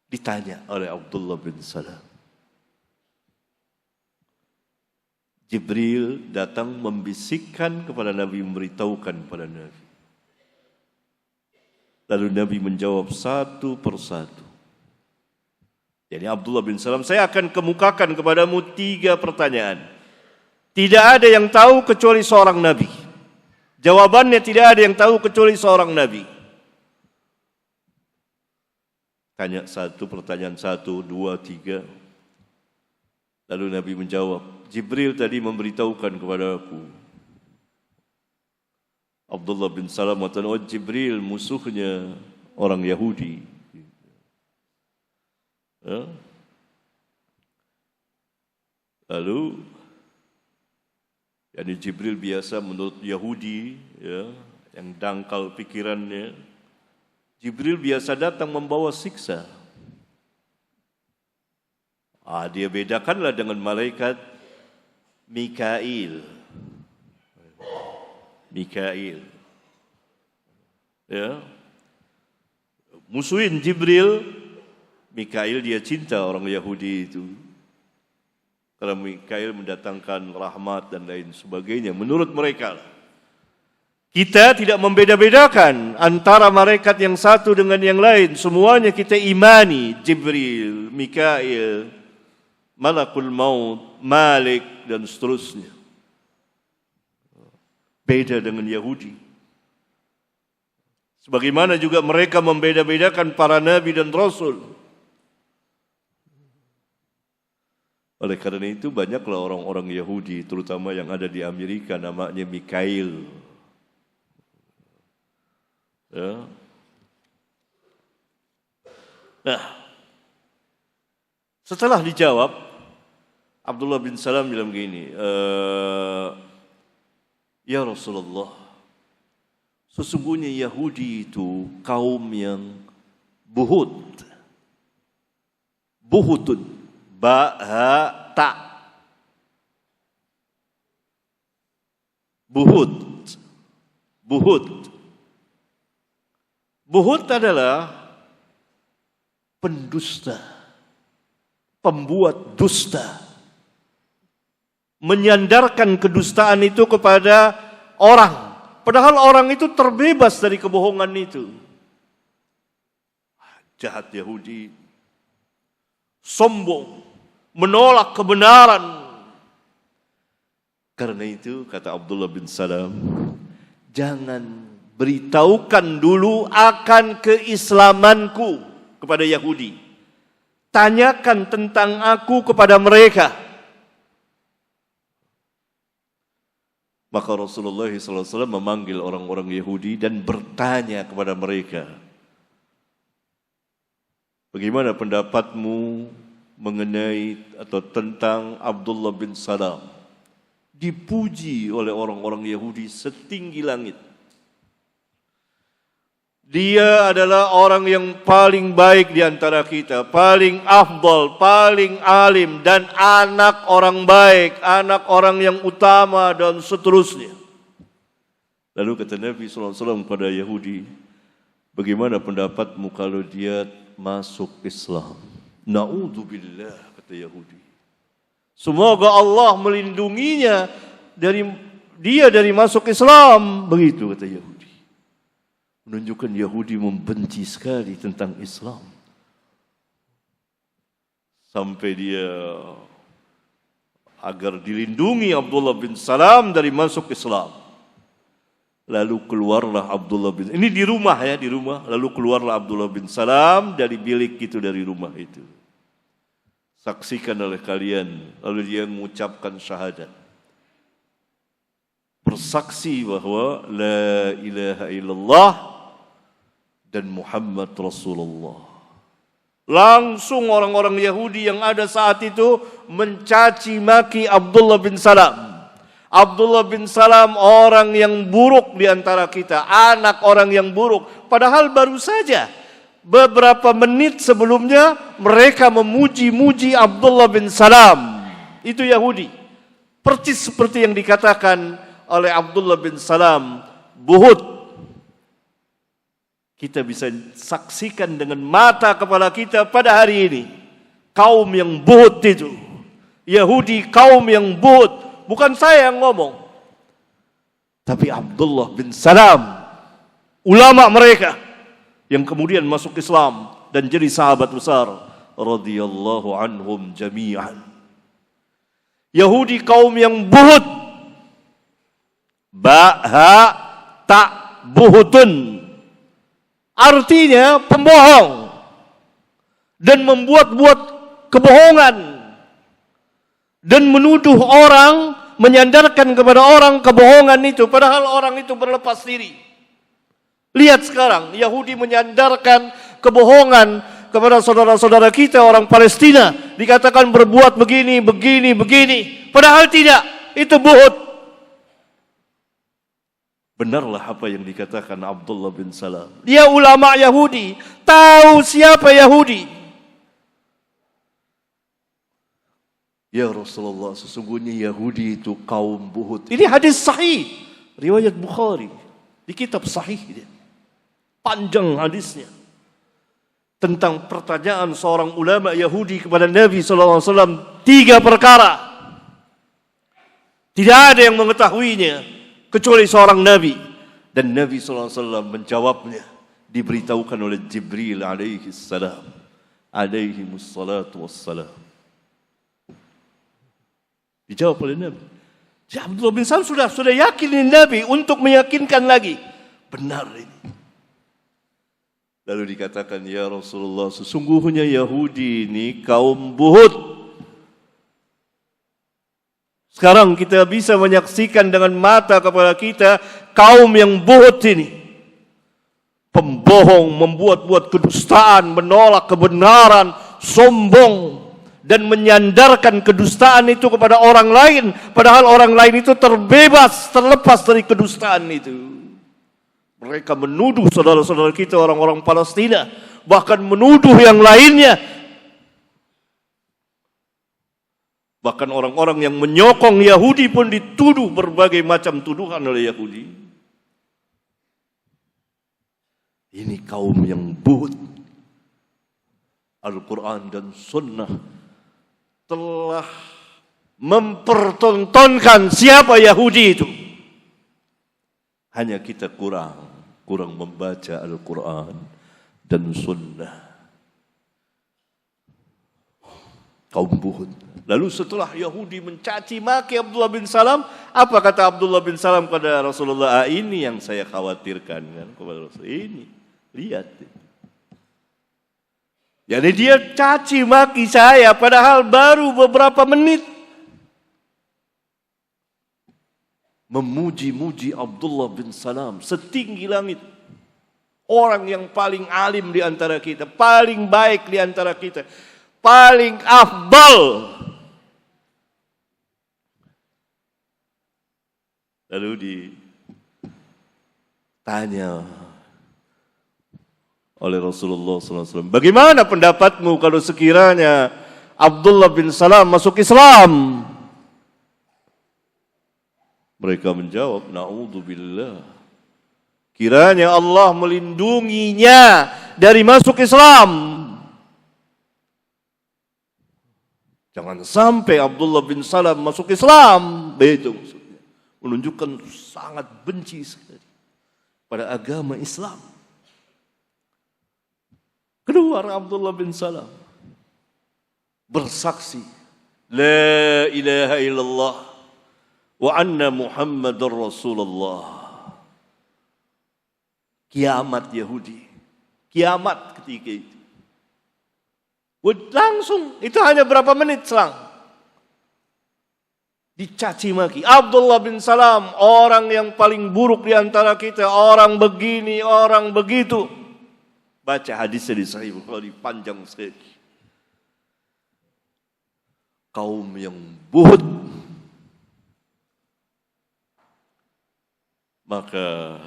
Ditanya oleh Abdullah bin Salam. Jibril datang membisikkan kepada Nabi, memberitahukan kepada Nabi. Lalu Nabi menjawab satu persatu. Jadi Abdullah bin Salam, saya akan kemukakan kepadamu 3 pertanyaan. Tidak ada yang tahu kecuali seorang Nabi. Jawabannya tidak ada yang tahu kecuali seorang Nabi. Tanya pertanyaan 1, 2, 3. Lalu Nabi menjawab, Jibril tadi memberitahukan kepada aku. Abdullah bin Salam mengatakan, oh Jibril musuhnya orang Yahudi. Ya. Lalu, yani Jibril biasa menurut Yahudi, ya, yang dangkal pikirannya, Jibril biasa datang membawa siksa. Dia bedakanlah dengan malaikat Mikail. Ya. Musuhin Jibril, Mikail dia cinta orang Yahudi itu. Karena Mikail mendatangkan rahmat dan lain sebagainya. Menurut mereka, kita tidak membeda-bedakan antara malaikat yang satu dengan yang lain. Semuanya kita imani. Jibril, Mikail, Malakul Maut, Malik, dan seterusnya. Beda dengan Yahudi. Sebagaimana juga mereka membeda-bedakan para nabi dan rasul. Oleh karena itu banyaklah orang-orang Yahudi, terutama yang ada di Amerika, namanya Mikail. Ya. Nah, setelah dijawab, Abdullah bin Salam bilang begini, ya Rasulullah, sesungguhnya Yahudi itu kaum yang buhut. Buhutun. Ba-ha-ta. Buhut. Buhut. Buhut adalah pendusta, pembuat dusta. Menyandarkan kedustaan itu kepada orang. Padahal orang itu terbebas dari kebohongan itu. Jahat Yahudi. Sombong. Menolak kebenaran. Karena itu kata Abdullah bin Salam, jangan beritahukan dulu akan keislamanku kepada Yahudi. Tanyakan tentang aku kepada mereka. Maka Rasulullah SAW memanggil orang-orang Yahudi dan bertanya kepada mereka, bagaimana pendapatmu mengenai atau tentang Abdullah bin Salam? Dipuji oleh orang-orang Yahudi setinggi langit. Dia adalah orang yang paling baik di antara kita, paling afdal, paling alim, dan anak orang baik, anak orang yang utama, dan seterusnya. Lalu kata Nabi SAW kepada Yahudi, bagaimana pendapatmu kalau dia masuk Islam? Na'udzubillah, kata Yahudi. Semoga Allah melindunginya dari masuk Islam. Begitu kata Yahudi. Menunjukkan Yahudi membenci sekali tentang Islam. Sampai dia agar dilindungi Abdullah bin Salam dari masuk Islam. Lalu keluarlah Abdullah bin, ini di rumah ya, di rumah. Lalu keluarlah Abdullah bin Salam dari bilik itu, dari rumah itu. Saksikan oleh kalian. Lalu dia mengucapkan syahadat. Bersaksi bahwa la ilaha illallah dan Muhammad Rasulullah. Langsung orang-orang Yahudi yang ada saat itu mencaci maki Abdullah bin Salam. Abdullah bin Salam orang yang buruk di antara kita, anak orang yang buruk. Padahal baru saja beberapa menit sebelumnya mereka memuji-muji Abdullah bin Salam. Itu Yahudi. Persis seperti yang dikatakan oleh Abdullah bin Salam, buhut. Kita bisa saksikan dengan mata kepala kita pada hari ini. Kaum yang buhut itu. Yahudi kaum yang buhut. Bukan saya yang ngomong. Tapi Abdullah bin Salam, ulama mereka yang kemudian masuk Islam dan jadi sahabat besar radhiyallahu anhum jami'an. Yahudi kaum yang buhut. Ba-ha ta buhutun. Artinya pembohong dan membuat-buat kebohongan dan menuduh orang, menyandarkan kepada orang kebohongan itu, padahal orang itu berlepas diri. Lihat sekarang, Yahudi menyandarkan kebohongan kepada saudara-saudara kita orang Palestina, dikatakan berbuat begini, begini, begini, padahal tidak, itu buhut. Benarlah apa yang dikatakan Abdullah bin Salam. Dia ulama Yahudi, tahu siapa Yahudi. Ya Rasulullah, sesungguhnya Yahudi itu kaum buhut. Ini hadis sahih, riwayat Bukhari, di kitab sahih. Panjang hadisnya. Tentang pertanyaan seorang ulama Yahudi kepada Nabi SAW. 3 perkara. Tidak ada yang mengetahuinya kecuali seorang Nabi. Dan Nabi SAW menjawabnya, diberitahukan oleh Jibril alaihi salam, alaihi wassalatu wassalam. Dijawab oleh Nabi. Jadi Abdullah bin Salam sudah yakin ini Nabi untuk meyakinkan lagi. Benar ini. Lalu dikatakan, ya Rasulullah, sesungguhnya Yahudi ini kaum buhut. Sekarang kita bisa menyaksikan dengan mata kepala kita kaum yang buhut ini. Pembohong, membuat-buat kedustaan, menolak kebenaran, sombong, dan menyandarkan kedustaan itu kepada orang lain. Padahal orang lain itu terbebas, terlepas dari kedustaan itu. Mereka menuduh saudara-saudara kita orang-orang Palestina, bahkan menuduh yang lainnya. Bahkan orang-orang yang menyokong Yahudi pun dituduh berbagai macam tuduhan oleh Yahudi. Ini kaum yang buhut. Al-Quran dan Sunnah telah mempertontonkan siapa Yahudi itu. Hanya kita kurang membaca Al-Quran dan Sunnah. Kaum buhut. Lalu setelah Yahudi mencaci maki Abdullah bin Salam, apa kata Abdullah bin Salam kepada Rasulullah? Ini yang saya khawatirkan kan kepada Rasul. Ini, lihat. Jadi dia caci maki saya padahal baru beberapa menit. Memuji-muji Abdullah bin Salam setinggi langit. Orang yang paling alim di antara kita, paling baik di antara kita, paling afdal. Lalu ditanya oleh Rasulullah SAW, bagaimana pendapatmu kalau sekiranya Abdullah bin Salam masuk Islam? Mereka menjawab, na'udzubillah. Kiranya Allah melindunginya dari masuk Islam. Jangan sampai Abdullah bin Salam masuk Islam. Begitu maksudnya. Menunjukkan sangat benci sekali pada agama Islam. Keluar Abdullah bin Salam bersaksi, la ilaha illallah wa anna Muhammadar Rasulullah. Kiamat Yahudi, kiamat ketika itu. Langsung, itu hanya berapa menit selang. Dicaci maki. Abdullah bin Salam, orang yang paling buruk di antara kita, orang begini, orang begitu. Baca hadisnya di Sahih Bukhari, panjang sekali. Kaum yang buhut. Maka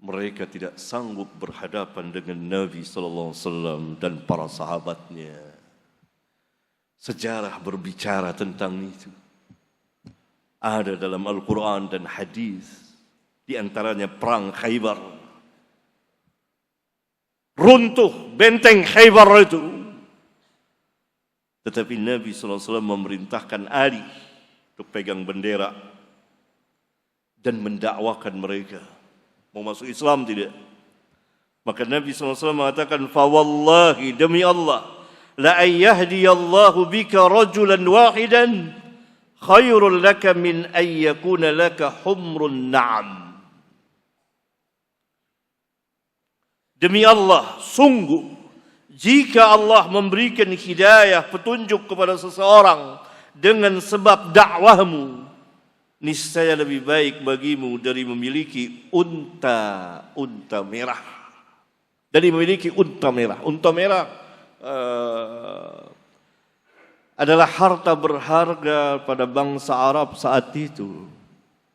mereka tidak sanggup berhadapan dengan Nabi SAW dan para sahabatnya. Sejarah berbicara tentang itu. Ada dalam Al-Quran dan hadis. Di antaranya perang Khaybar. Runtuh benteng Khaybar itu. Tetapi Nabi SAW memerintahkan Ali untuk pegang bendera dan mendakwakan mereka. Mau masuk Islam tidak? Maka Nabi SAW mengatakan, fawallahi, demi Allah, la ayyahdiyallahu bika rajulan wahidan khairul laka min ayyakuna laka humrun na'am. Demi Allah, sungguh jika Allah memberikan hidayah, petunjuk kepada seseorang dengan sebab dakwahmu, niscaya lebih baik bagimu dari memiliki unta merah. Dari memiliki unta merah. Unta merah adalah harta berharga pada bangsa Arab saat itu.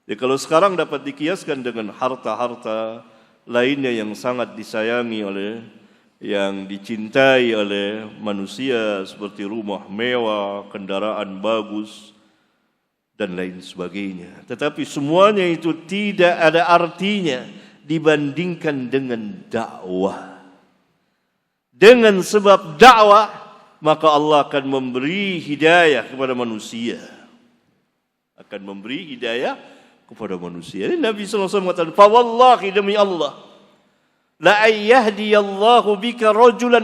Ya, kalau sekarang dapat dikiaskan dengan harta-harta lainnya yang sangat disayangi oleh, yang dicintai oleh manusia seperti rumah mewah, kendaraan bagus, dan lain sebagainya. Tetapi semuanya itu tidak ada artinya dibandingkan dengan dakwah. Dengan sebab dakwah, maka Allah akan memberi hidayah kepada manusia. akan memberi hidayah kepada manusia. Ini Nabi sallallahu alaihi wasallam mengatakan, "Fa wallahi demi Allah, la ayyahdiyallahu bika rajulan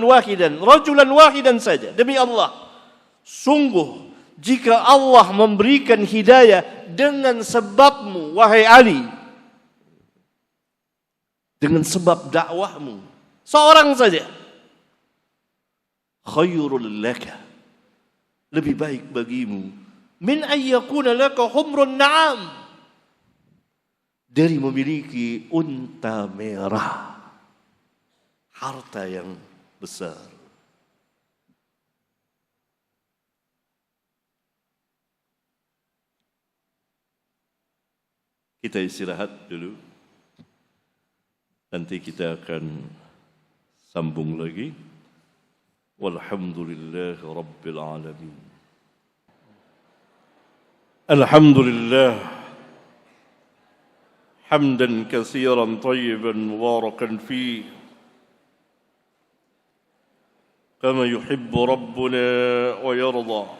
wahidan saja. Demi Allah, sungguh jika Allah memberikan hidayah dengan sebabmu, wahai Ali, dengan sebab dakwahmu, seorang saja, khairul laka, lebih baik bagimu, min ayyakuna laka humrun na'am, dari memiliki unta merah, harta yang besar. Kita istirahat dulu. Nanti kita akan sambung lagi. Walhamdulillahi Rabbil Alamin. Alhamdulillah. Hamdan katsiran tayyiban mubarakan fihi. Kama yuhibbu Rabbuna wa yarda.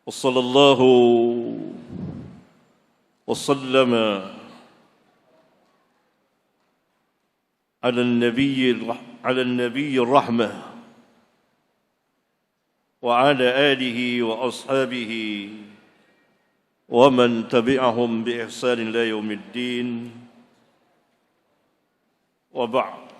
وصلى الله وسلم على النبي الرحمة وعلى آله وأصحابه ومن تبعهم بإحسان إلى يوم الدين وبعد.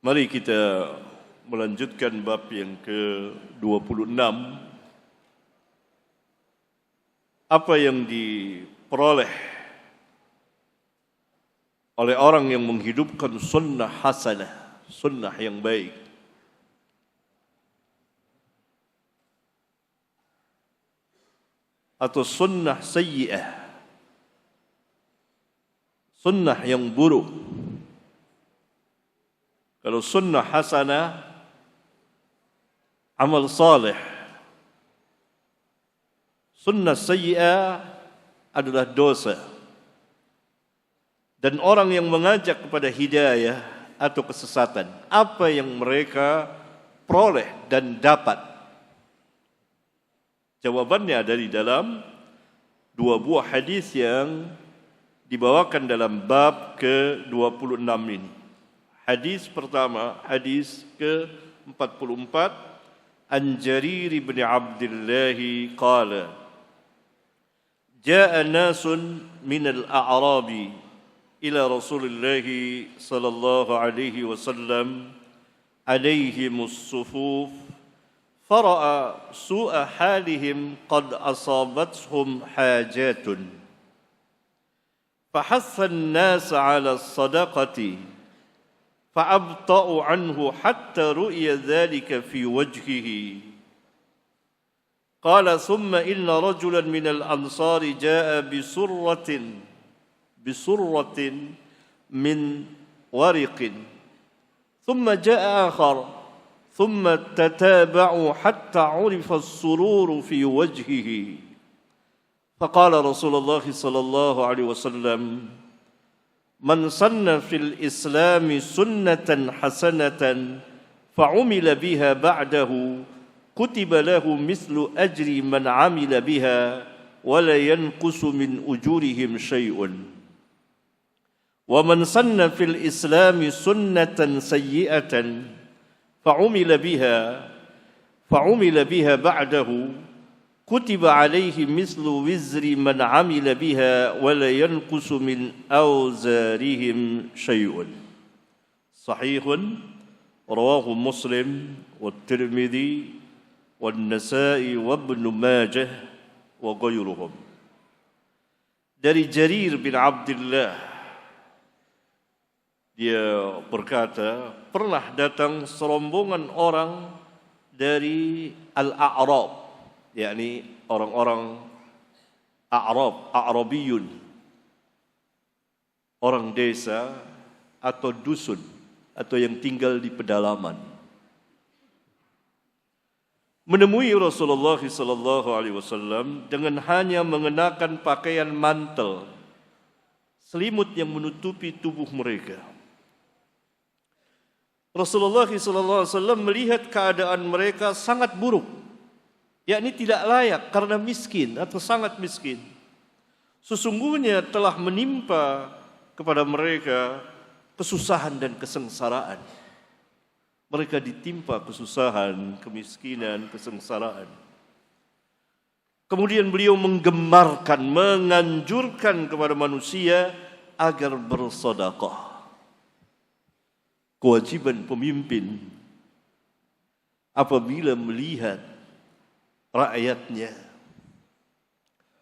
Mari kita melanjutkan bab yang ke-26. Apa yang diperoleh oleh orang yang menghidupkan sunnah hasanah, sunnah yang baik. Atau sunnah sayyi'ah, sunnah yang buruk. Kalau sunnah hasanah, amal saleh. Sunnah sayyi'ah adalah dosa. Dan orang yang mengajak kepada hidayah atau kesesatan, apa yang mereka peroleh dan dapat? Jawabannya ada di dalam dua buah hadis yang dibawakan dalam bab ke-26 ini. Hadis pertama, hadis ke-44, An Jarir bin Abdullah qala, Ja'a nasun min al-a'rabi ila Rasulillah sallallahu alaihi wasallam alaihimus sufuf fara'a su'a halihim qad asabathum hajatun fahassa an-nas 'ala as-sadaqati فأبطأوا عنه حتى رؤي ذلك في وجهه قال ثم إن رجلا من الأنصار جاء بسرة من ورق ثم جاء آخر ثم تتابعوا حتى عرف السرور في وجهه فقال رسول الله صلى الله عليه وسلم من سن في الإسلام سنة حسنة فعمل بها بعده كتب له مثل أجر من عمل بها ولا ينقص من أجورهم شيء ومن سن في الإسلام سنة سيئة فعمل بها بعده كتب عليه مثل وزر من عمل بها ولا ينقص من أوزارهم شيء صحيح رواه مسلم والترمذي والنسائي وابن ماجه وغيرهم. Dari Jarir bin Abdullah, dia berkata, pernah datang serombongan orang dari Al-A'rab, yakni orang-orang A'rabiyun, orang desa atau dusun atau yang tinggal di pedalaman, menemui Rasulullah sallallahu alaihi wasallam dengan hanya mengenakan pakaian mantel selimut yang menutupi tubuh mereka. Rasulullah SAW melihat keadaan mereka sangat buruk, yakni tidak layak karena miskin atau sangat miskin. Sesungguhnya telah menimpa kepada mereka kesusahan dan kesengsaraan. Mereka ditimpa kesusahan, kemiskinan, kesengsaraan. Kemudian beliau menggemarkan, menganjurkan kepada manusia agar bersedekah. Kewajiban pemimpin apabila melihat rakyatnya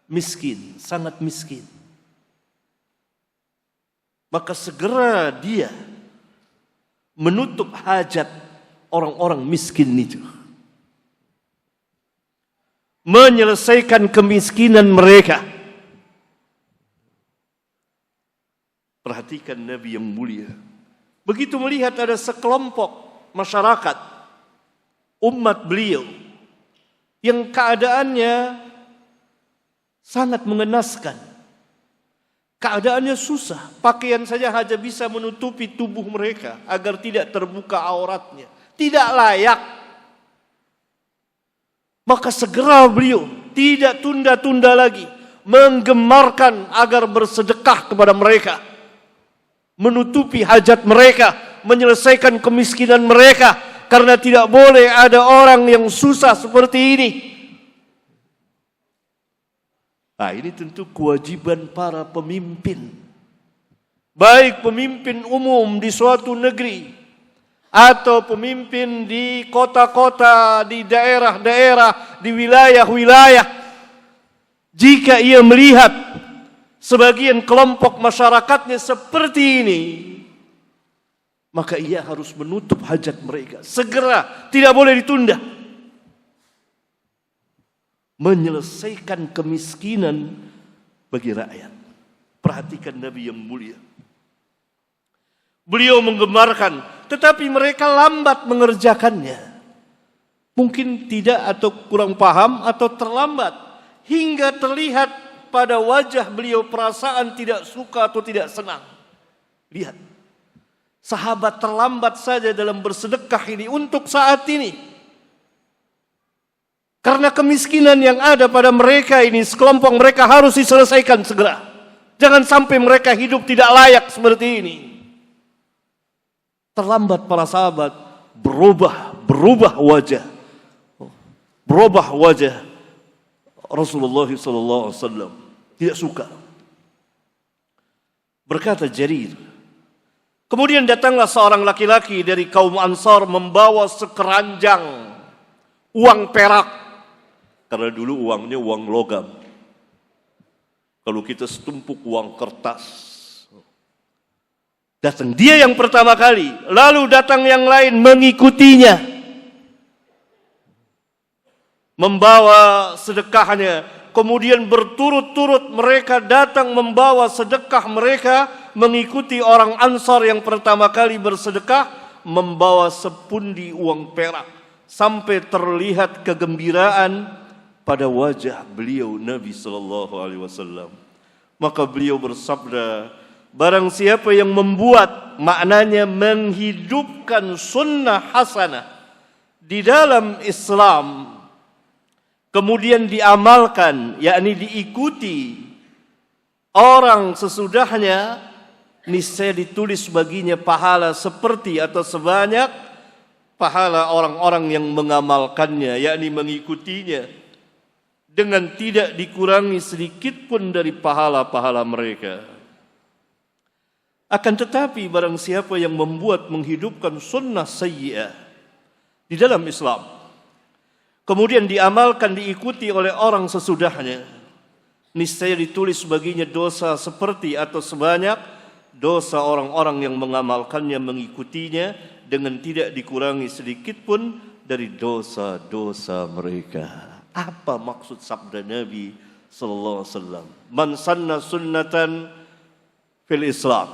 miskin, sangat miskin, maka segera dia menutup hajat orang-orang miskin itu, menyelesaikan kemiskinan mereka. Perhatikan Nabi yang mulia, begitu melihat ada sekelompok masyarakat umat beliau yang keadaannya sangat mengenaskan, keadaannya susah, pakaian saja hanya bisa menutupi tubuh mereka agar tidak terbuka auratnya, tidak layak. Maka segera beliau tidak tunda-tunda lagi, menggemarkan agar bersedekah kepada mereka, menutupi hajat mereka, menyelesaikan kemiskinan mereka, karena tidak boleh ada orang yang susah seperti ini. Nah, ini tentu kewajiban para pemimpin, baik pemimpin umum di suatu negeri atau pemimpin di kota-kota, di daerah-daerah, di wilayah-wilayah. Jika ia melihat sebagian kelompok masyarakatnya seperti ini, maka ia harus menutup hajat mereka segera, tidak boleh ditunda. Menyelesaikan kemiskinan bagi rakyat. Perhatikan Nabi yang mulia. Beliau menggemarkan, tetapi mereka lambat mengerjakannya. Mungkin tidak atau kurang paham atau terlambat, hingga terlihat pada wajah beliau perasaan tidak suka atau tidak senang. Lihat, sahabat terlambat saja dalam bersedekah ini untuk saat ini. Karena kemiskinan yang ada pada mereka ini, sekelompok mereka harus diselesaikan segera. Jangan sampai mereka hidup tidak layak seperti ini. Terlambat para sahabat berubah wajah. Berubah wajah Rasulullah SAW. Tidak suka. Berkata Jarir, kemudian datanglah seorang laki-laki dari kaum Ansar membawa sekeranjang uang perak. Karena dulu uangnya uang logam. Kalau kita setumpuk uang kertas. Datang dia yang pertama kali, lalu datang yang lain mengikutinya, membawa sedekahnya. Kemudian berturut-turut mereka datang membawa sedekah mereka, mengikuti orang Ansar yang pertama kali bersedekah, membawa sepundi uang perak, sampai terlihat kegembiraan pada wajah beliau Nabi sallallahu alaihi wasallam. Maka beliau bersabda, barang siapa yang membuat, maknanya menghidupkan sunnah hasanah di dalam Islam, kemudian diamalkan, yakni diikuti orang sesudahnya, niscaya ditulis baginya pahala seperti atau sebanyak pahala orang-orang yang mengamalkannya, yakni mengikutinya, dengan tidak dikurangi sedikit pun dari pahala-pahala mereka. Akan tetapi barang siapa yang membuat, menghidupkan sunnah sayyi'ah di dalam Islam, kemudian diamalkan, diikuti oleh orang sesudahnya, niscaya ditulis baginya dosa seperti atau sebanyak dosa orang-orang yang mengamalkannya, mengikutinya, dengan tidak dikurangi sedikit pun dari dosa-dosa mereka. Apa maksud sabda Nabi sallallahu alaihi wasallam? Man sanna sunnatan fil Islam,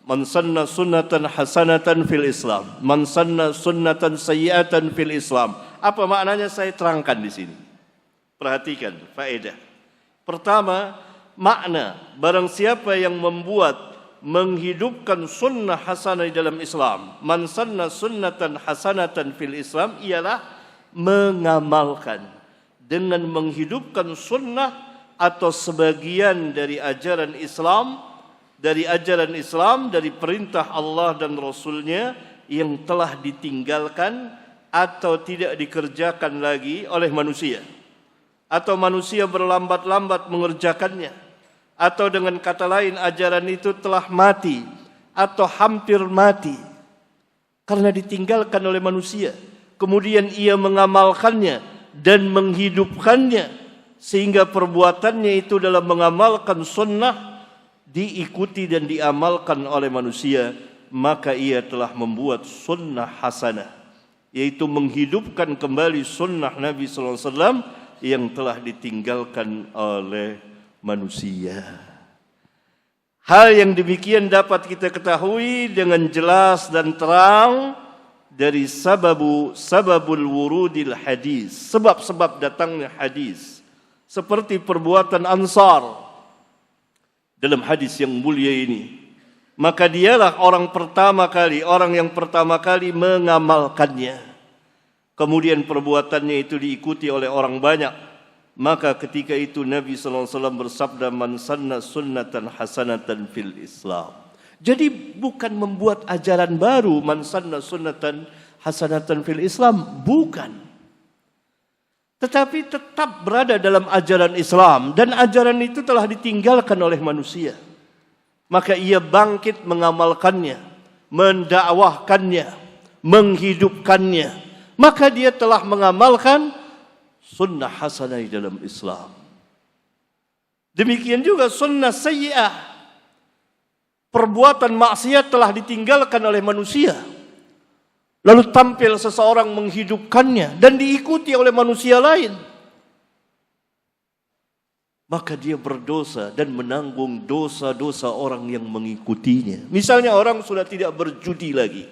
man sanna sunnatan hasanatan fil Islam, man sanna sunnatan sayyi'atan fil Islam. Apa maknanya saya terangkan di sini. Perhatikan faedah. Pertama, makna barang siapa yang menghidupkan sunnah hasanah dalam Islam, man sanna sunnatan hasanatan fil Islam, ialah mengamalkan dengan menghidupkan sunnah atau sebagian dari ajaran Islam, dari perintah Allah dan Rasulnya yang telah ditinggalkan atau tidak dikerjakan lagi oleh manusia, atau manusia berlambat-lambat mengerjakannya, atau dengan kata lain ajaran itu telah mati atau hampir mati karena ditinggalkan oleh manusia, kemudian ia mengamalkannya dan menghidupkannya sehingga perbuatannya itu dalam mengamalkan sunnah diikuti dan diamalkan oleh manusia, maka ia telah membuat sunnah hasanah, yaitu menghidupkan kembali sunnah Nabi SAW yang telah ditinggalkan oleh manusia. Hal yang demikian dapat kita ketahui dengan jelas dan terang dari sababul wurudil hadis, sebab-sebab datangnya hadis, seperti perbuatan Ansar dalam hadis yang mulia ini. Maka dialah orang yang pertama kali mengamalkannya. Kemudian perbuatannya itu diikuti oleh orang banyak. Maka ketika itu Nabi SAW bersabda, man sanna sunnatan hasanatan fil Islam. Jadi bukan membuat ajaran baru, man sanna sunnatan hasanatan fil Islam, bukan. Tetapi tetap berada dalam ajaran Islam, dan ajaran itu telah ditinggalkan oleh manusia. Maka ia bangkit mengamalkannya, mendakwahkannya, menghidupkannya. Maka dia telah mengamalkan sunnah hasanah dalam Islam. Demikian juga sunnah sayyi'ah, perbuatan maksiat telah ditinggalkan oleh manusia. Lalu tampil seseorang menghidupkannya dan diikuti oleh manusia lain. Maka dia berdosa dan menanggung dosa-dosa orang yang mengikutinya. Misalnya orang sudah tidak berjudi lagi,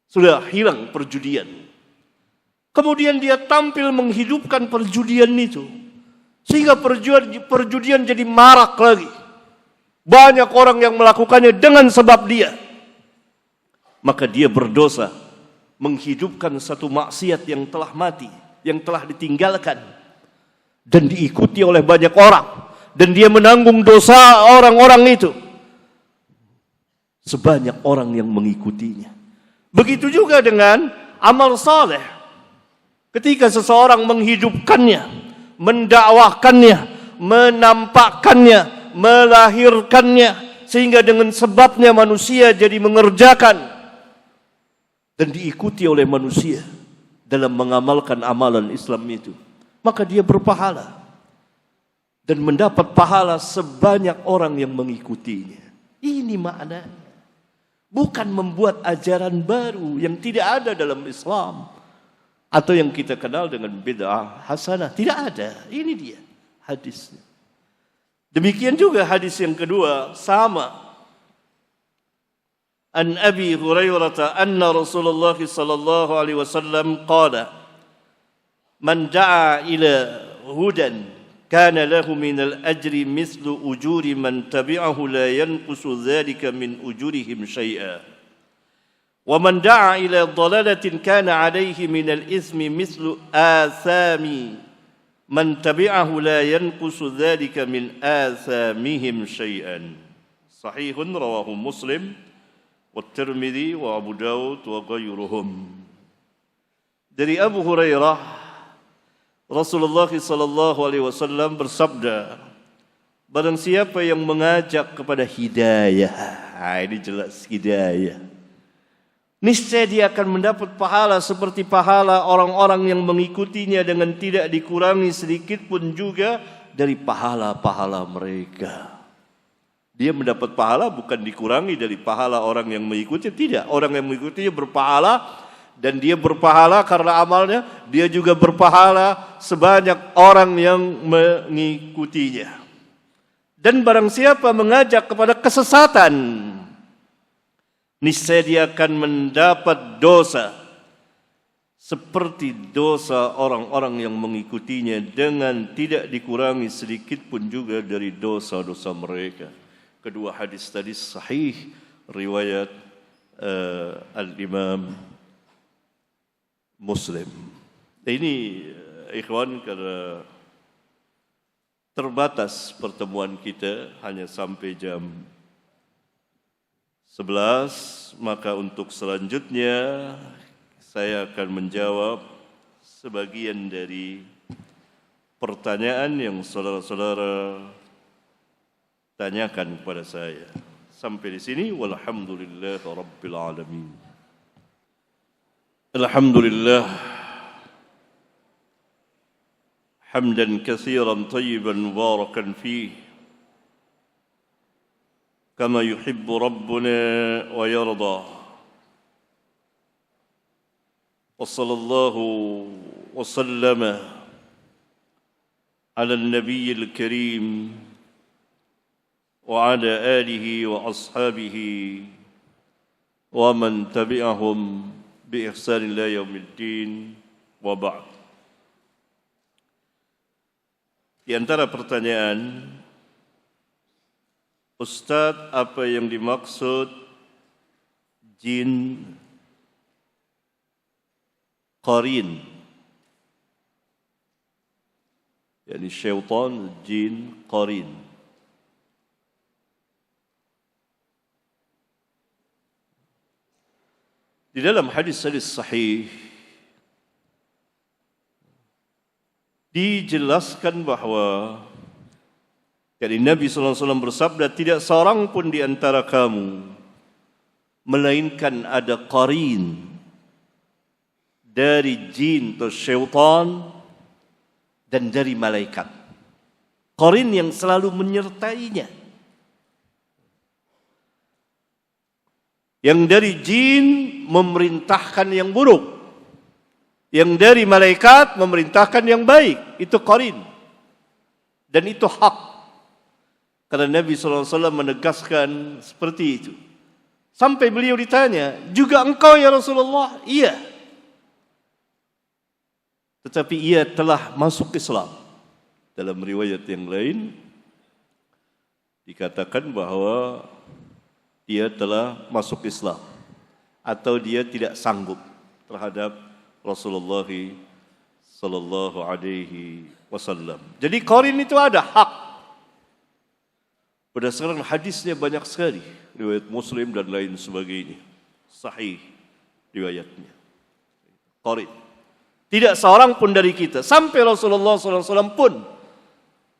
sudah hilang perjudian. Kemudian dia tampil menghidupkan perjudian itu, sehingga perjudian jadi marak lagi. Banyak orang yang melakukannya dengan sebab dia. Maka dia berdosa menghidupkan satu maksiat yang telah mati, yang telah ditinggalkan dan diikuti oleh banyak orang, dan dia menanggung dosa orang-orang itu sebanyak orang yang mengikutinya. Begitu juga dengan amal saleh. Ketika seseorang menghidupkannya, mendakwahkannya, menampakkannya, melahirkannya, sehingga dengan sebabnya manusia jadi mengerjakan dan diikuti oleh manusia dalam mengamalkan amalan Islam itu, maka dia berpahala dan mendapat pahala sebanyak orang yang mengikutinya. Ini maknanya. Bukan membuat ajaran baru yang tidak ada dalam Islam, atau yang kita kenal dengan bid'ah hasanah. Tidak ada. Ini dia hadisnya. Demikian juga hadis yang kedua, sama. An Abi Hurairah anna Rasulullah sallallahu alaihi wasallam qala, man da'a ila hudan kana lahu min al-ajri mithlu ujuri man tabi'ahu la yanqusu dhalika min ujurihim syai'a. Wa man da'a ila dhalalatin kana 'alayhi min al-ithmi mithlu athami man tabi'ahu la yanqusu dhalika min athamihim syai'an. Sahihun rawahu Muslim wa Tirmidzi wa Abu Dawud wa ghairuhum. Dari Abu Hurairah, Rasulullah sallallahu alaihi wasallam bersabda, barang siapa yang mengajak kepada hidayah, ini jelas hidayah, niscaya dia akan mendapat pahala seperti pahala orang-orang yang mengikutinya dengan tidak dikurangi sedikit pun juga dari pahala-pahala mereka. Dia mendapat pahala bukan dikurangi dari pahala orang yang mengikuti, tidak. Orang yang mengikutinya berpahala, dan dia berpahala karena amalnya, dia juga berpahala sebanyak orang yang mengikutinya. Dan barang siapa mengajak kepada kesesatan, niscaya dia akan mendapat dosa seperti dosa orang-orang yang mengikutinya dengan tidak dikurangi sedikit pun juga dari dosa-dosa mereka. Kedua hadis tadi sahih riwayat Al-Imam Muslim. Ini ikhwan, karena terbatas pertemuan kita hanya sampai jam 11, maka untuk selanjutnya saya akan menjawab sebagian dari pertanyaan yang saudara-saudara tanyakan kepada saya. Sampai di sini, walhamdulillah rabbil alamin. Alhamdulillah hamdan katsiran tayyiban mubarakan fihi kama yuhibbu rabbuna wa yarda. Wa sallallahu wa sallama ala an-nabiyil karim wa ala alihi wa ashabihi wa man tabi'ahum bi ihsan ila yaumiddin wa ba'd. Di antara pertanyaan, Ustaz, apa yang dimaksud jin qarin? Yani syaitan jin qarin. Di dalam hadis-hadis sahih dijelaskan bahwa Nabi SAW bersabda, tidak seorang pun di antara kamu melainkan ada qarin dari jin atau syaitan dan dari malaikat. Qarin yang selalu menyertainya. Yang dari jin memerintahkan yang buruk, yang dari malaikat memerintahkan yang baik. Itu qarin. Dan itu hak. Karena Nabi SAW menegaskan seperti itu. Sampai beliau ditanya, juga engkau ya Rasulullah? Iya. Tetapi ia telah masuk Islam. Dalam riwayat yang lain, dikatakan bahwa dia telah masuk Islam. Atau dia tidak sanggup terhadap Rasulullah sallallahu alaihi wasallam. Jadi qarin itu ada hak. Berdasarkan hadisnya banyak sekali, riwayat Muslim dan lain sebagainya. Sahih riwayatnya. Qarin. Tidak seorang pun dari kita, sampai Rasulullah SAW pun.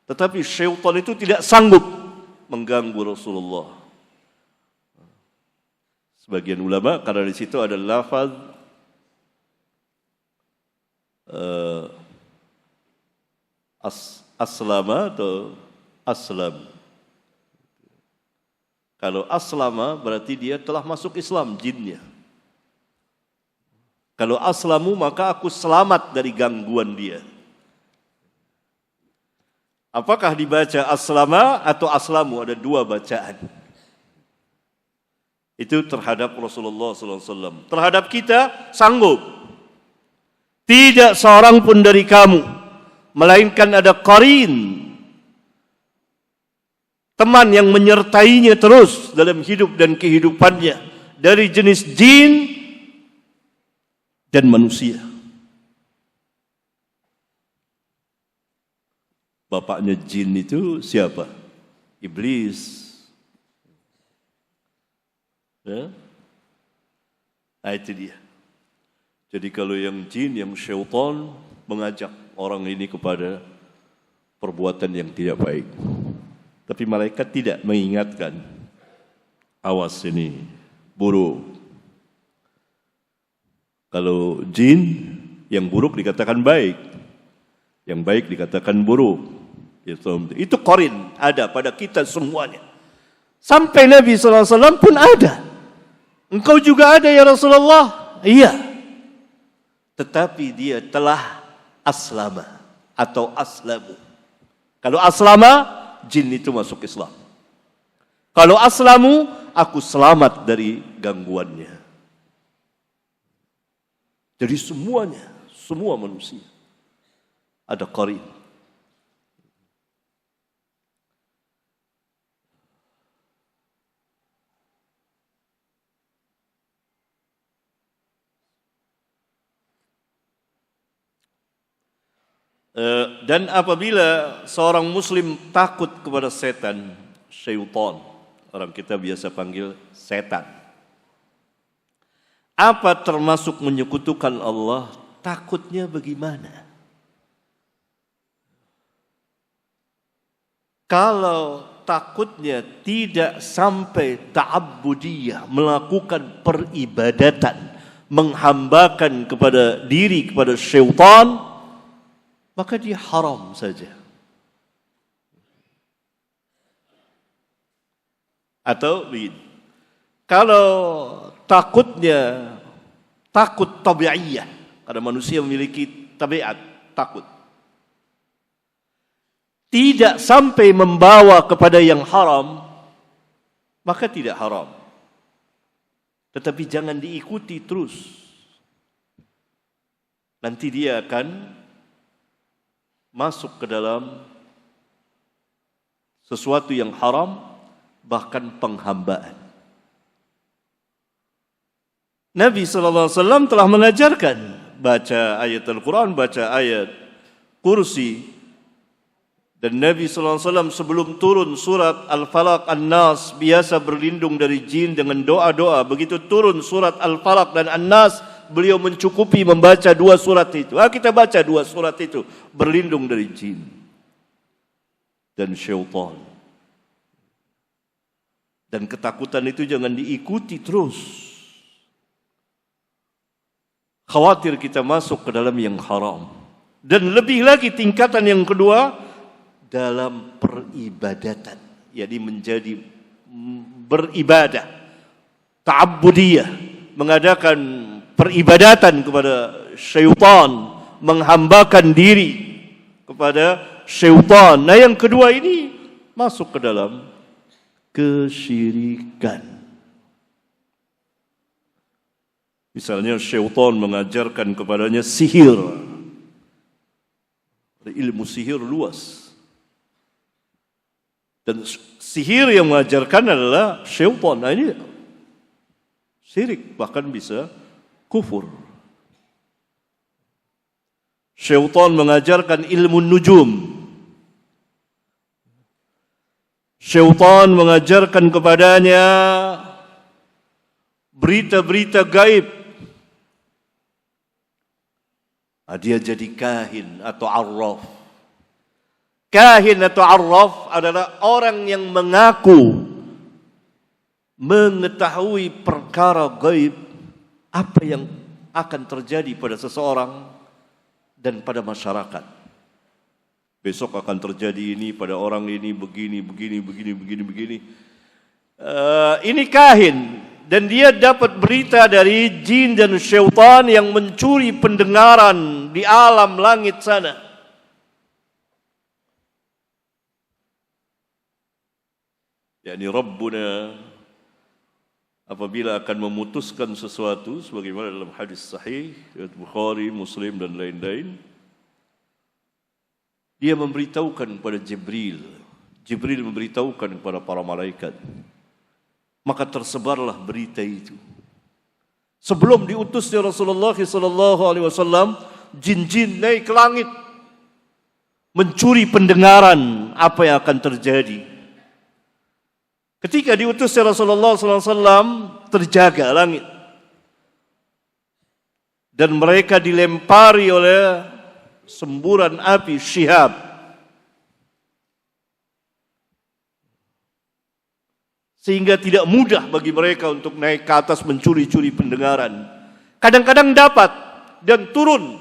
Tetapi syaitan itu tidak sanggup mengganggu Rasulullah. Sebagian ulama, karena di situ ada lafaz aslama atau aslam. Kalau aslama berarti dia telah masuk Islam, jinnya. Kalau aslamu maka aku selamat dari gangguan dia. Apakah dibaca aslama atau aslamu? Ada dua bacaan. Itu terhadap Rasulullah SAW. Terhadap kita sanggup. Tidak seorang pun dari kamu, melainkan ada qarin, teman yang menyertainya terus dalam hidup dan kehidupannya, dari jenis jin dan manusia. Bapaknya jin itu siapa? Iblis. Ya? Nah, itu dia. Jadi kalau yang jin, yang syaitan mengajak orang ini kepada perbuatan yang tidak baik. Tapi malaikat tidak mengingatkan. Awas ini, buruk. Kalau jin, yang buruk dikatakan baik. Yang baik dikatakan buruk. Itu qarin, ada pada kita semuanya. Sampai Nabi SAW pun ada. Engkau juga ada ya Rasulullah? Iya. Tetapi dia telah aslama atau aslamu. Kalau aslama, jin itu masuk Islam. Kalau aslamu, aku selamat dari gangguannya. Jadi semuanya, semua manusia ada qarin. Dan apabila seorang muslim takut kepada setan, syaitan, orang kita biasa panggil setan, apa termasuk menyekutukan Allah, takutnya bagaimana? Kalau takutnya tidak sampai ta'abbudiyah, melakukan peribadatan, menghambakan kepada diri kepada syaitan, maka dia haram saja. Atau begini, kalau takutnya takut tabi'iyah, karena manusia memiliki tabiat takut, tidak sampai membawa kepada yang haram, maka tidak haram. Tetapi jangan diikuti terus. Nanti dia akan masuk ke dalam sesuatu yang haram, bahkan penghambaan. Nabi SAW telah mengajarkan baca ayat Al-Quran, baca ayat kursi. Dan Nabi SAW sebelum turun surat Al-Falaq, An-Nas, biasa berlindung dari jin dengan doa-doa. Begitu turun surat Al-Falaq dan An-Nas, beliau mencukupi membaca 2 surat itu. Kita baca 2 surat itu, berlindung dari jin dan syaitan. Dan ketakutan itu jangan diikuti terus. Khawatir kita masuk ke dalam yang haram. Dan lebih lagi tingkatan yang kedua, dalam peribadatan. Jadi menjadi beribadah, ta'abbudiyah, mengadakan peribadatan kepada syaitan, menghambakan diri kepada syaitan. Nah, yang kedua ini masuk ke dalam kesyirikan. Misalnya syaitan mengajarkan kepadanya sihir. Ilmu sihir luas. Dan sihir yang mengajarkan adalah syaitan. Nah, ini syirik, bahkan bisa kufur. Syaitan mengajarkan ilmu nujum. Syaitan mengajarkan kepadanya berita-berita gaib. Dia jadi kahin atau arraf. Kahin atau arraf adalah orang yang mengaku mengetahui perkara gaib, apa yang akan terjadi pada seseorang dan pada masyarakat. Besok akan terjadi ini pada orang ini, begini. Ini kahin, dan dia dapat berita dari jin dan syaitan yang mencuri pendengaran di alam langit sana. yakni Rabbuna apabila akan memutuskan sesuatu sebagaimana dalam hadis sahih riwayat Bukhari, Muslim dan lain-lain, dia memberitahukan kepada Jibril. Jibril memberitahukan kepada para malaikat. Maka tersebarlah berita itu. Sebelum diutusnya Rasulullah SAW, jin-jin naik ke langit mencuri pendengaran apa yang akan terjadi. Ketika diutusnya Rasulullah SAW, terjaga langit. Dan mereka dilempari oleh semburan api syihab. Sehingga tidak mudah bagi mereka untuk naik ke atas mencuri-curi pendengaran. Kadang-kadang dapat dan turun.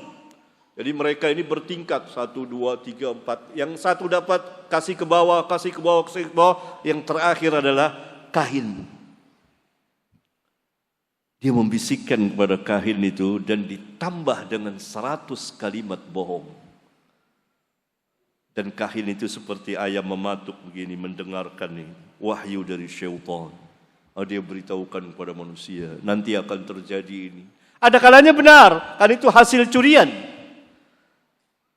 Jadi mereka ini bertingkat 1, 2, 3, 4. Yang satu dapat kasih ke bawah, kasih ke bawah, kasih ke bawah. Yang terakhir adalah kahin. Dia membisikkan kepada kahin itu dan ditambah dengan 100 kalimat bohong. Dan kahin itu seperti ayam mematuk begini mendengarkan ini. Wahyu dari syaitan. Dia beritahukan kepada manusia, nanti akan terjadi ini. Ada kalanya benar, kan itu hasil curian.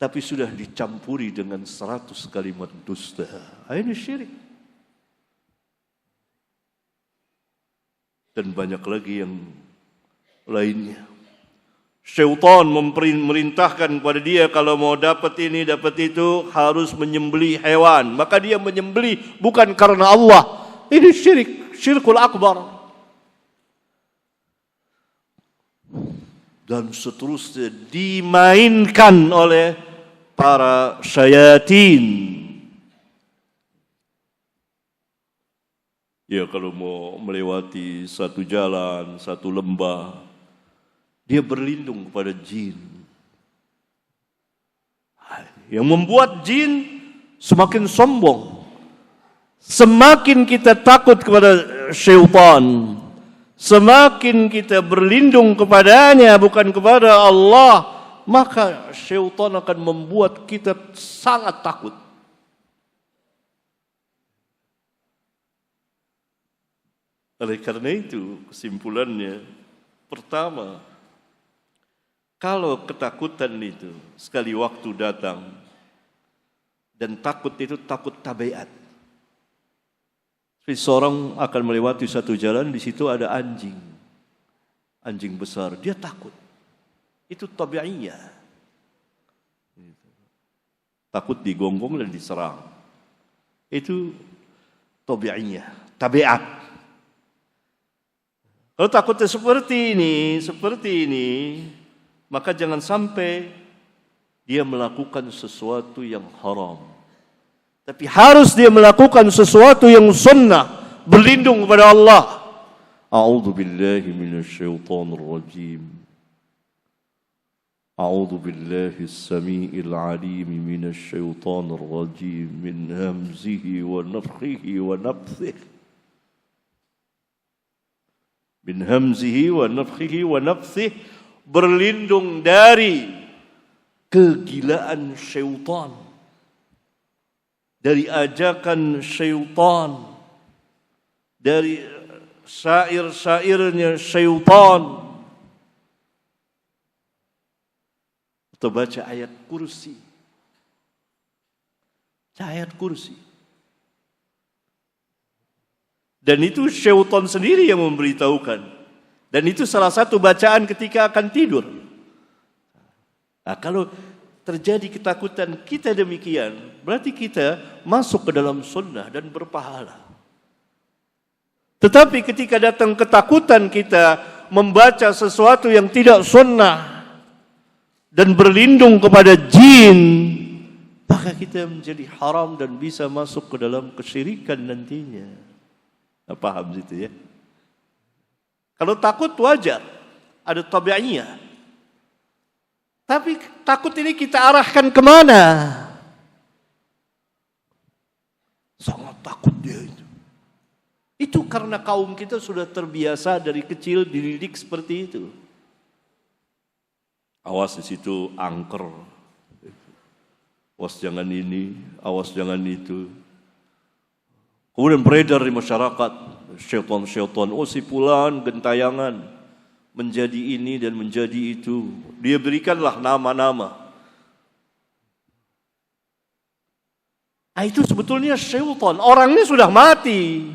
Tapi sudah dicampuri dengan 100 kalimat dusta. Ini syirik. Dan banyak lagi yang lainnya. Syaitan memerintahkan kepada dia kalau mau dapat ini, dapat itu, harus menyembelih hewan. Maka dia menyembelih bukan karena Allah. Ini syirik, syirkul akbar. Dan seterusnya dimainkan oleh para syayatin. Ya, kalau mau melewati satu jalan, satu lembah, dia berlindung kepada jin. Yang membuat jin semakin sombong. Semakin kita takut kepada syaitan, semakin kita berlindung kepadanya bukan kepada Allah, maka syaitan akan membuat kita sangat takut. Oleh karena itu, kesimpulannya, pertama, kalau ketakutan itu sekali waktu datang, dan takut itu takut tabiat. Seseorang akan melewati satu jalan, di situ ada anjing. Anjing besar, dia takut. Itu tabi'iyah. Takut digonggong dan diserang. Itu tabi'iyah, tabiat. Kalau takutnya seperti ini, maka jangan sampai dia melakukan sesuatu yang haram. Tapi harus dia melakukan sesuatu yang sunnah, berlindung kepada Allah. A'udzu billahi minasyaitonir rajim. A'udzu billahi as-sami'il 'alim minasyaitonir rajim min hamzihi wa nafthihi wa nafthihi. Min hamzihi wa nafthihi wa nafthihi, berlindung dari kegilaan syaitan, dari ajakan syaitan, dari syair-syairnya syaitan. Atau baca ayat kursi. Ayat kursi. Dan itu syaitan sendiri yang memberitahukan. Dan itu salah satu bacaan ketika akan tidur. Nah, kalau terjadi ketakutan kita demikian, berarti kita masuk ke dalam sunnah dan berpahala. Tetapi ketika datang ketakutan kita membaca sesuatu yang tidak sunnah dan berlindung kepada jin, maka kita menjadi haram dan bisa masuk ke dalam kesyirikan nantinya. Paham situ ya? Kalau takut wajar, ada tabi'iyah. Tapi takut ini kita arahkan kemana? Sangat takut dia itu. Itu karena kaum kita sudah terbiasa dari kecil dididik seperti itu. Awas di situ angker. Awas jangan ini, awas jangan itu. Kemudian beredar di masyarakat, syaitan-syaitan, oh si fulan gentayangan, menjadi ini dan menjadi itu. Dia berikanlah nama-nama. Nah, itu sebetulnya syaitan. Orangnya sudah mati.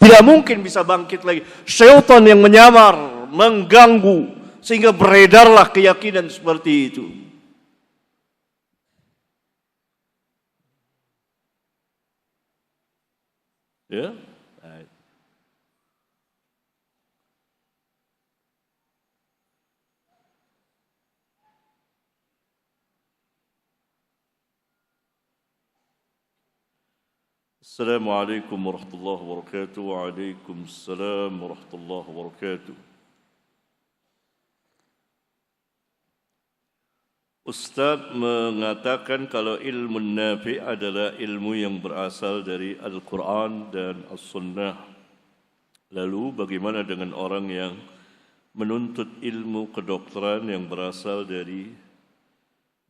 Tidak mungkin bisa bangkit lagi. Syaitan yang menyamar, mengganggu, sehingga beredarlah keyakinan seperti itu. Ya. Assalamualaikum warahmatullahi wabarakatuh. Waalaikumsalam warahmatullahi wabarakatuh. Ustaz mengatakan kalau ilmu nafi' adalah ilmu yang berasal dari Al-Quran dan As-Sunnah. Lalu bagaimana dengan orang yang menuntut ilmu kedokteran yang berasal dari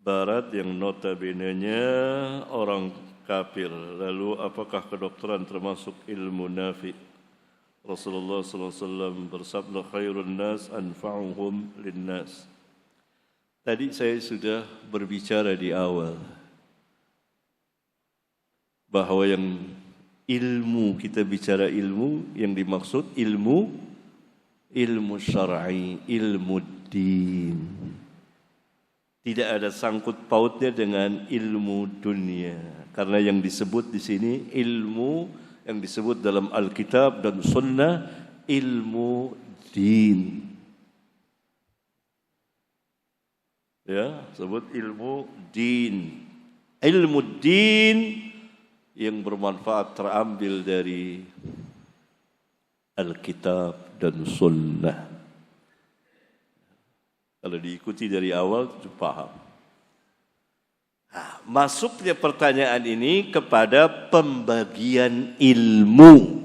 Barat yang notabene-nya orang kafir? Lalu apakah kedokteran termasuk ilmu nafi'? Rasulullah SAW bersabda, khairun nas anfa'uhum linnas. Tadi saya sudah berbicara di awal bahwa yang ilmu, kita bicara ilmu, yang dimaksud ilmu syar'i, ilmu din. Tidak ada sangkut pautnya dengan ilmu dunia. Karena yang disebut di sini ilmu yang disebut dalam Alkitab dan Sunnah ilmu din. Ya, sebut ilmu din. Ilmu din yang bermanfaat terambil dari Alkitab dan Sunnah. Kalau diikuti dari awal, itu paham. Nah, masuknya pertanyaan ini kepada pembagian ilmu.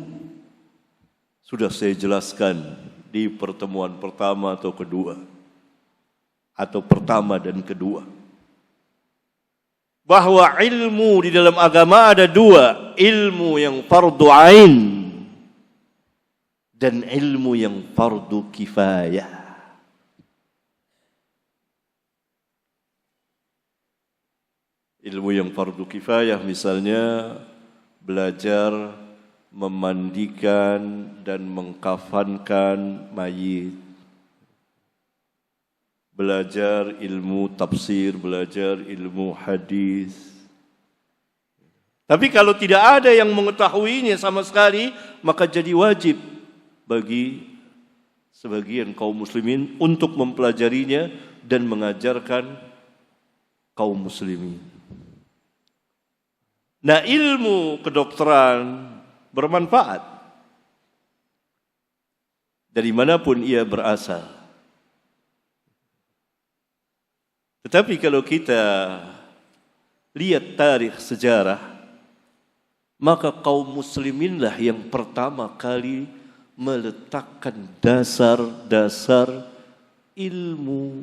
Sudah saya jelaskan di pertemuan pertama atau kedua. Atau pertama dan kedua. Bahwa ilmu di dalam agama ada dua. Ilmu yang fardu ain. Dan ilmu yang fardu kifayah. Ilmu yang fardu kifayah misalnya belajar memandikan dan mengkafankan mayit. Belajar ilmu tafsir, belajar ilmu hadis. Tapi kalau tidak ada yang mengetahuinya sama sekali, maka jadi wajib bagi sebagian kaum muslimin untuk mempelajarinya dan mengajarkan kaum muslimin. Nah, ilmu kedokteran bermanfaat dari manapun ia berasal. Tetapi kalau kita lihat tarikh sejarah, maka kaum musliminlah yang pertama kali meletakkan dasar-dasar ilmu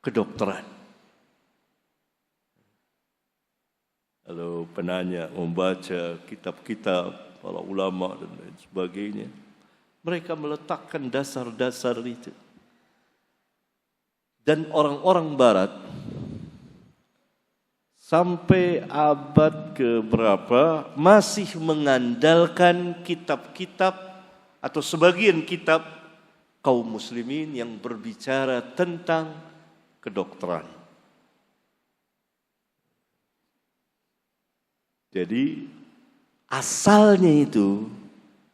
kedokteran. Kalau penanya membaca kitab-kitab para ulama dan lain sebagainya, mereka meletakkan dasar-dasar itu. Dan orang-orang barat sampai abad keberapa masih mengandalkan kitab-kitab atau sebagian kitab kaum muslimin yang berbicara tentang kedokteran. Jadi asalnya itu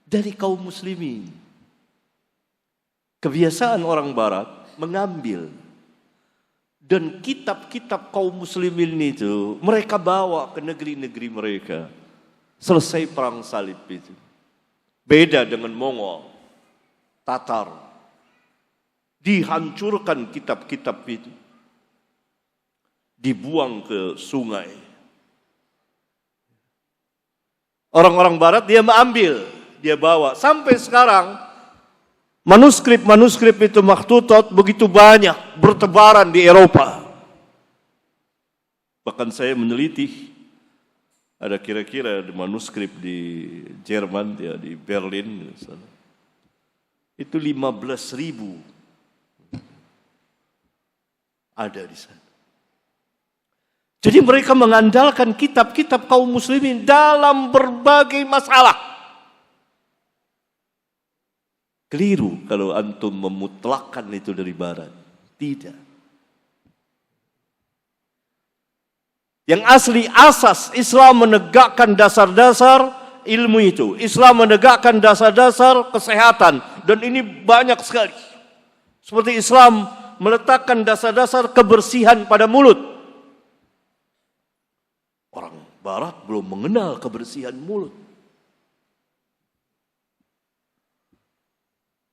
dari kaum muslimin. Kebiasaan orang barat mengambil dan kitab-kitab kaum muslimin itu mereka bawa ke negeri-negeri mereka. Selesai perang salib itu. Beda dengan Mongol, Tatar. Dihancurkan kitab-kitab itu. Dibuang ke sungai. Orang-orang barat dia mengambil, dia bawa. Sampai sekarang manuskrip itu makhtutat begitu banyak bertebaran di Eropa. Bahkan saya meneliti ada kira-kira manuskrip di Jerman, ya, di Berlin misalnya. Itu 15.000 ada di sana. Jadi mereka mengandalkan kitab-kitab kaum muslimin dalam berbagai masalah. Keliru kalau antum memutlakkan itu dari barat. Tidak. Yang asli asas Islam menegakkan dasar-dasar ilmu itu. Islam menegakkan dasar-dasar kesehatan. Dan ini banyak sekali. Seperti Islam meletakkan dasar-dasar kebersihan pada mulut. Orang barat belum mengenal kebersihan mulut.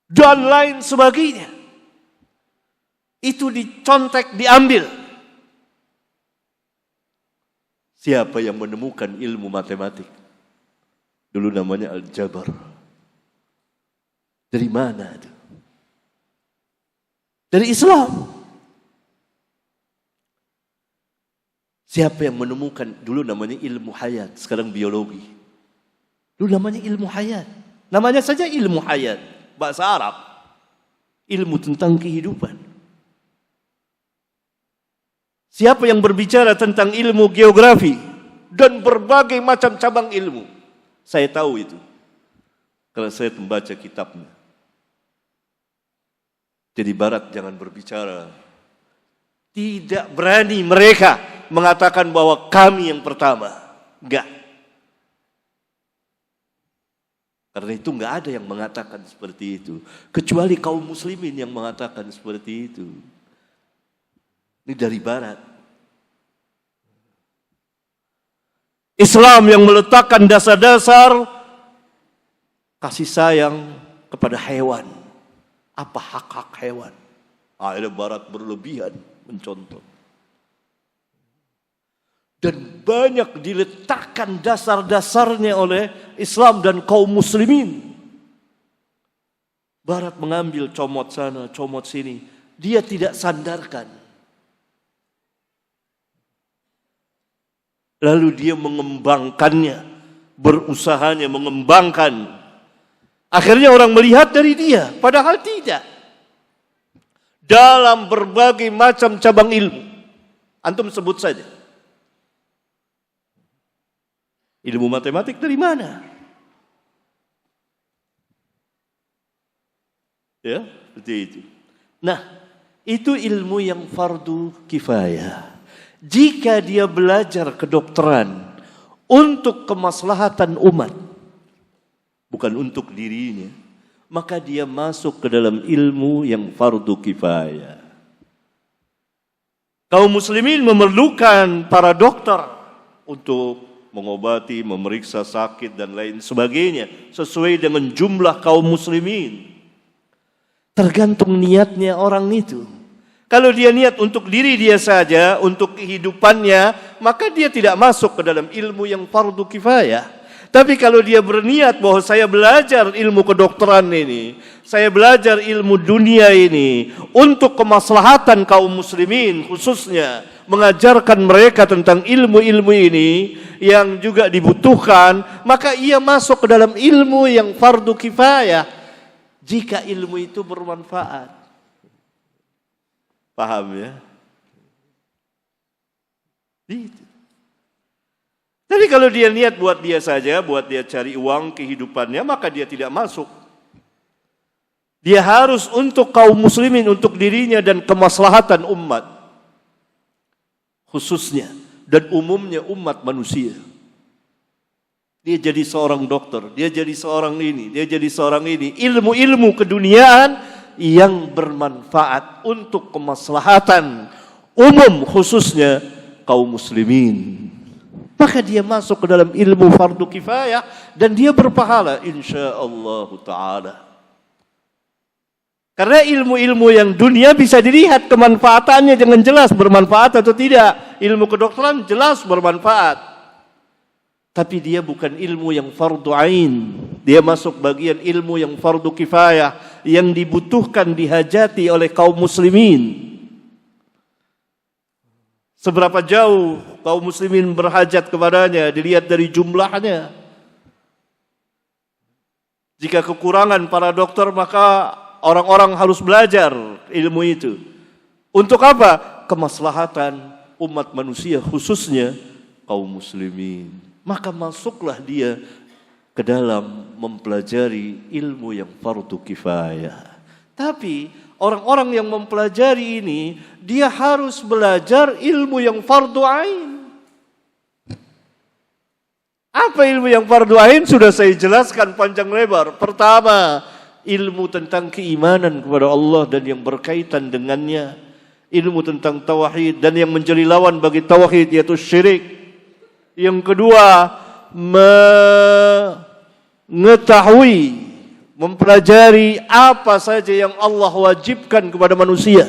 Dan lain sebagainya. Itu dicontek, diambil. Siapa yang menemukan ilmu matematik? Dulu namanya Al-Jabar. Dari mana itu? Dari Islam. Siapa yang menemukan, dulu namanya ilmu hayat, sekarang biologi. Dulu namanya ilmu hayat. Namanya saja ilmu hayat, bahasa Arab. Ilmu tentang kehidupan. Siapa yang berbicara tentang ilmu geografi dan berbagai macam cabang ilmu, saya tahu itu. Kalau saya membaca kitabnya. Jadi Barat jangan berbicara. Tidak berani mereka mengatakan bahwa kami yang pertama. Enggak. Karena itu enggak ada yang mengatakan seperti itu. Kecuali kaum muslimin yang mengatakan seperti itu. Ini dari Barat. Islam yang meletakkan dasar-dasar kasih sayang kepada hewan. Apa hak-hak hewan? Akhirnya Barat berlebihan mencontoh. Dan banyak diletakkan dasar-dasarnya oleh Islam dan kaum muslimin. Barat mengambil comot sana, comot sini. Dia tidak sandarkan. Lalu dia mengembangkannya, berusahanya mengembangkan. Akhirnya orang melihat dari dia, padahal tidak. Dalam berbagai macam cabang ilmu. Antum sebut saja. Ilmu matematik dari mana? Ya, seperti itu. Nah, itu ilmu yang fardu kifayah. Jika dia belajar kedokteran untuk kemaslahatan umat, bukan untuk dirinya, maka dia masuk ke dalam ilmu yang fardu kifayah. Kaum muslimin memerlukan para dokter untuk mengobati, memeriksa sakit dan lain sebagainya sesuai dengan jumlah kaum muslimin. Tergantung niatnya orang itu. Kalau dia niat untuk diri dia saja, untuk kehidupannya, maka dia tidak masuk ke dalam ilmu yang fardu kifayah. Tapi kalau dia berniat bahwa saya belajar ilmu kedokteran ini, saya belajar ilmu dunia ini untuk kemaslahatan kaum muslimin khususnya, mengajarkan mereka tentang ilmu-ilmu ini yang juga dibutuhkan, maka ia masuk ke dalam ilmu yang fardu kifayah jika ilmu itu bermanfaat. Paham ya? Itu. Tapi kalau dia niat buat dia saja, buat dia cari uang kehidupannya, maka dia tidak masuk. Dia harus untuk kaum muslimin, untuk dirinya dan kemaslahatan umat. Khususnya dan umumnya umat manusia. Dia jadi seorang dokter, dia jadi seorang ini, dia jadi seorang ini. Ilmu-ilmu keduniaan yang bermanfaat untuk kemaslahatan umum khususnya kaum muslimin. Maka dia masuk ke dalam ilmu fardu kifayah dan dia berpahala insyaallah ta'ala. Karena ilmu-ilmu yang dunia bisa dilihat kemanfaatannya dengan jelas bermanfaat atau tidak. Ilmu kedokteran jelas bermanfaat. Tapi dia bukan ilmu yang fardu ain. Dia masuk bagian ilmu yang fardu kifayah yang dibutuhkan, dihajati oleh kaum muslimin. Seberapa jauh kaum muslimin berhajat kepadanya dilihat dari jumlahnya. Jika kekurangan para dokter, maka orang-orang harus belajar ilmu itu. Untuk apa? Kemaslahatan umat manusia khususnya kaum muslimin. Maka masuklah dia ke dalam mempelajari ilmu yang fardu kifayah. Tapi orang-orang yang mempelajari ini, dia harus belajar ilmu yang fardu ain. Apa ilmu yang fardu ain? Sudah saya jelaskan panjang lebar. Pertama, ilmu tentang keimanan kepada Allah dan yang berkaitan dengannya. Ilmu tentang tauhid dan yang menjadi lawan bagi tauhid yaitu syirik. Yang kedua, mengetahui, mempelajari apa saja yang Allah wajibkan kepada manusia.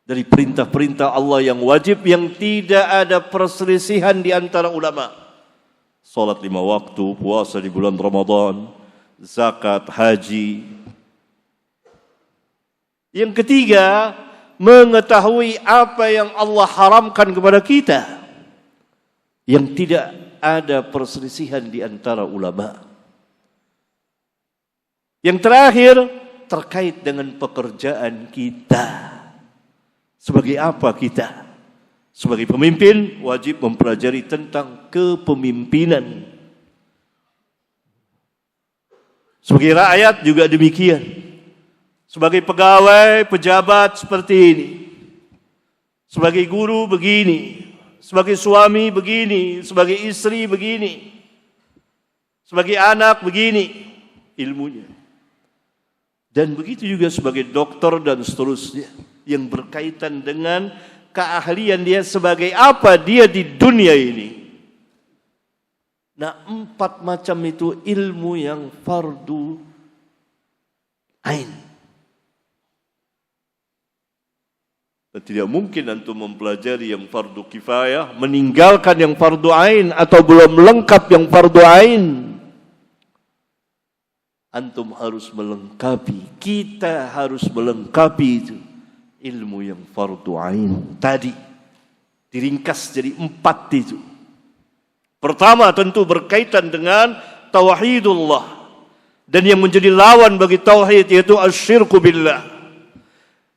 Dari perintah-perintah Allah yang wajib, yang tidak ada perselisihan di antara ulama. Salat 5 waktu, puasa di bulan Ramadan, zakat, haji. Yang ketiga, mengetahui apa yang Allah haramkan kepada kita, yang tidak ada perselisihan di antara ulama. Yang terakhir terkait dengan pekerjaan kita. Sebagai apa kita? Sebagai pemimpin wajib mempelajari tentang kepemimpinan. Sebagai rakyat juga demikian. Sebagai pegawai, pejabat seperti ini. Sebagai guru begini. Sebagai suami begini. Sebagai istri begini. Sebagai anak begini ilmunya. Dan begitu juga sebagai dokter dan seterusnya. Yang berkaitan dengan keahlian dia sebagai apa dia di dunia ini. Nah, 4 macam itu ilmu yang fardu ain. Dan tidak mungkin antum mempelajari yang fardu kifayah, meninggalkan yang fardu ain atau belum lengkap yang fardu ain. Antum harus melengkapi, kita harus melengkapi itu ilmu yang fardu ain tadi. Diringkas jadi 4 itu. Pertama tentu berkaitan dengan tauhidullah. Dan yang menjadi lawan bagi tauhid yaitu asyirku billah.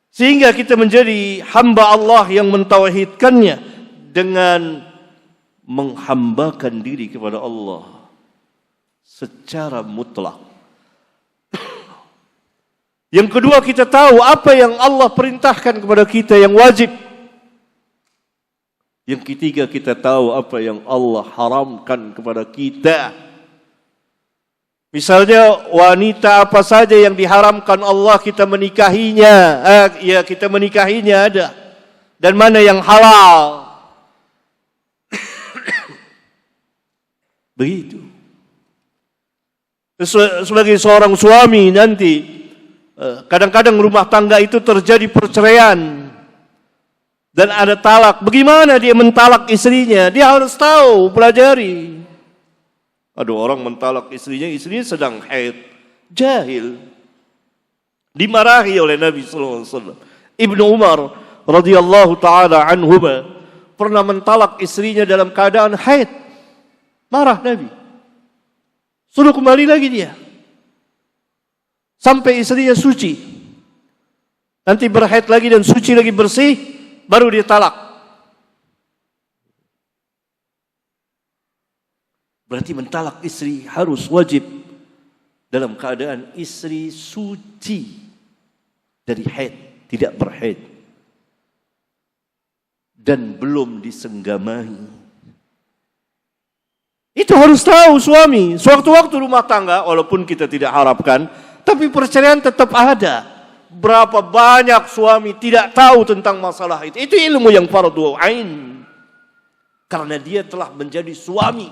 Sehingga kita menjadi hamba Allah yang mentauhidkannya dengan menghambakan diri kepada Allah secara mutlak. Yang kedua kita tahu apa yang Allah perintahkan kepada kita yang wajib. Yang ketiga kita tahu apa yang Allah haramkan kepada kita. Misalnya wanita apa saja yang diharamkan Allah kita menikahinya. Kita menikahinya ada. Dan mana yang halal. Begitu. Sebagai seorang suami nanti kadang-kadang rumah tangga itu terjadi perceraian dan ada talak. Bagaimana dia mentalak istrinya? Dia harus tahu, pelajari. Ada orang mentalak istrinya sedang haid, jahil. Dimarahi oleh Nabi sallallahu alaihi wasallam. Ibnu Umar radhiyallahu taala anhuma pernah mentalak istrinya dalam keadaan haid. Marah Nabi. Suruh kembali lagi dia. Sampai istrinya suci. Nanti berhaid lagi dan suci lagi bersih, baru dia talak. Berarti mentalak istri harus wajib dalam keadaan istri suci dari haid, tidak berhaid. Dan belum disenggamahi. Itu harus tahu suami. Sewaktu-waktu rumah tangga, walaupun kita tidak harapkan, tapi perceraian tetap ada. Berapa banyak suami tidak tahu tentang masalah itu. Itu ilmu yang fardu ain. Karena dia telah menjadi suami.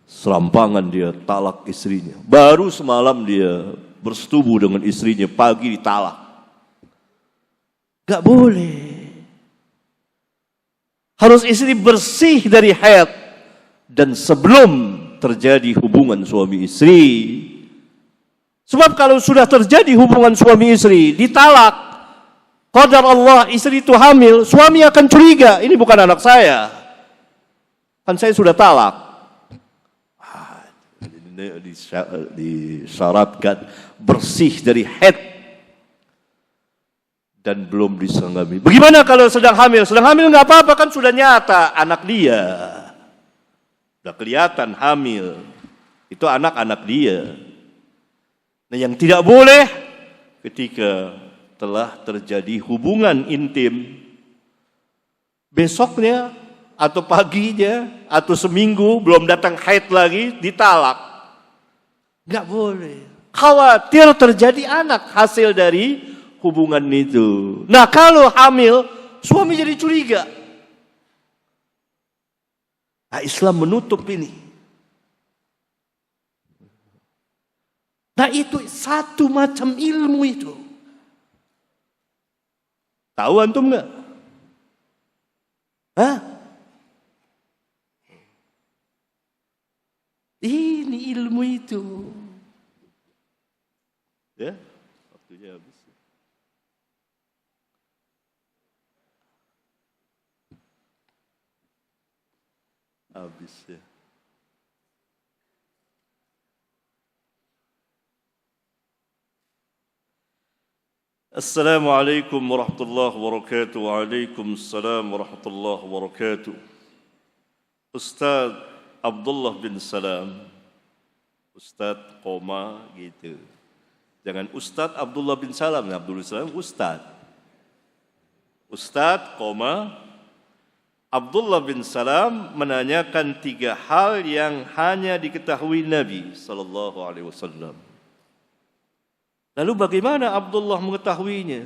Serampangan dia talak istrinya. Baru semalam dia bersetubuh dengan istrinya, pagi ditalak. Gak boleh. Harus istri bersih dari haid. Dan sebelum terjadi hubungan suami istri. Sebab kalau sudah terjadi hubungan suami istri, ditalak, qadar Allah istri itu hamil, suami akan curiga, ini bukan anak saya. Kan saya sudah talak. Disyaratkan bersih dari haid dan belum disenggami. Bagaimana kalau sedang hamil? Sedang hamil nggak apa-apa, kan sudah nyata anak dia. Sudah kelihatan hamil. Itu anak-anak dia. Nah, yang tidak boleh ketika telah terjadi hubungan intim besoknya atau paginya atau seminggu belum datang haid lagi ditalak. Nggak boleh. Khawatir terjadi anak hasil dari hubungan itu. Nah, kalau hamil suami jadi curiga. Nah, Islam menutup ini. Nah, itu satu macam ilmu itu. Tahu antum enggak? Hah? Ini ilmu itu. Ya, waktunya habis. Habis ya. Assalamualaikum warahmatullahi wabarakatuh. Waalaikumsalam warahmatullahi wabarakatuh. Ustaz Abdullah bin Salam. Ustaz koma gitu. Jangan Ustaz Abdullah bin Salam, Abdullah bin Salam Ustaz. Ustaz koma Abdullah bin Salam menanyakan 3 hal yang hanya diketahui Nabi sallallahu alaihi wasallam. Lalu bagaimana Abdullah mengetahuinya?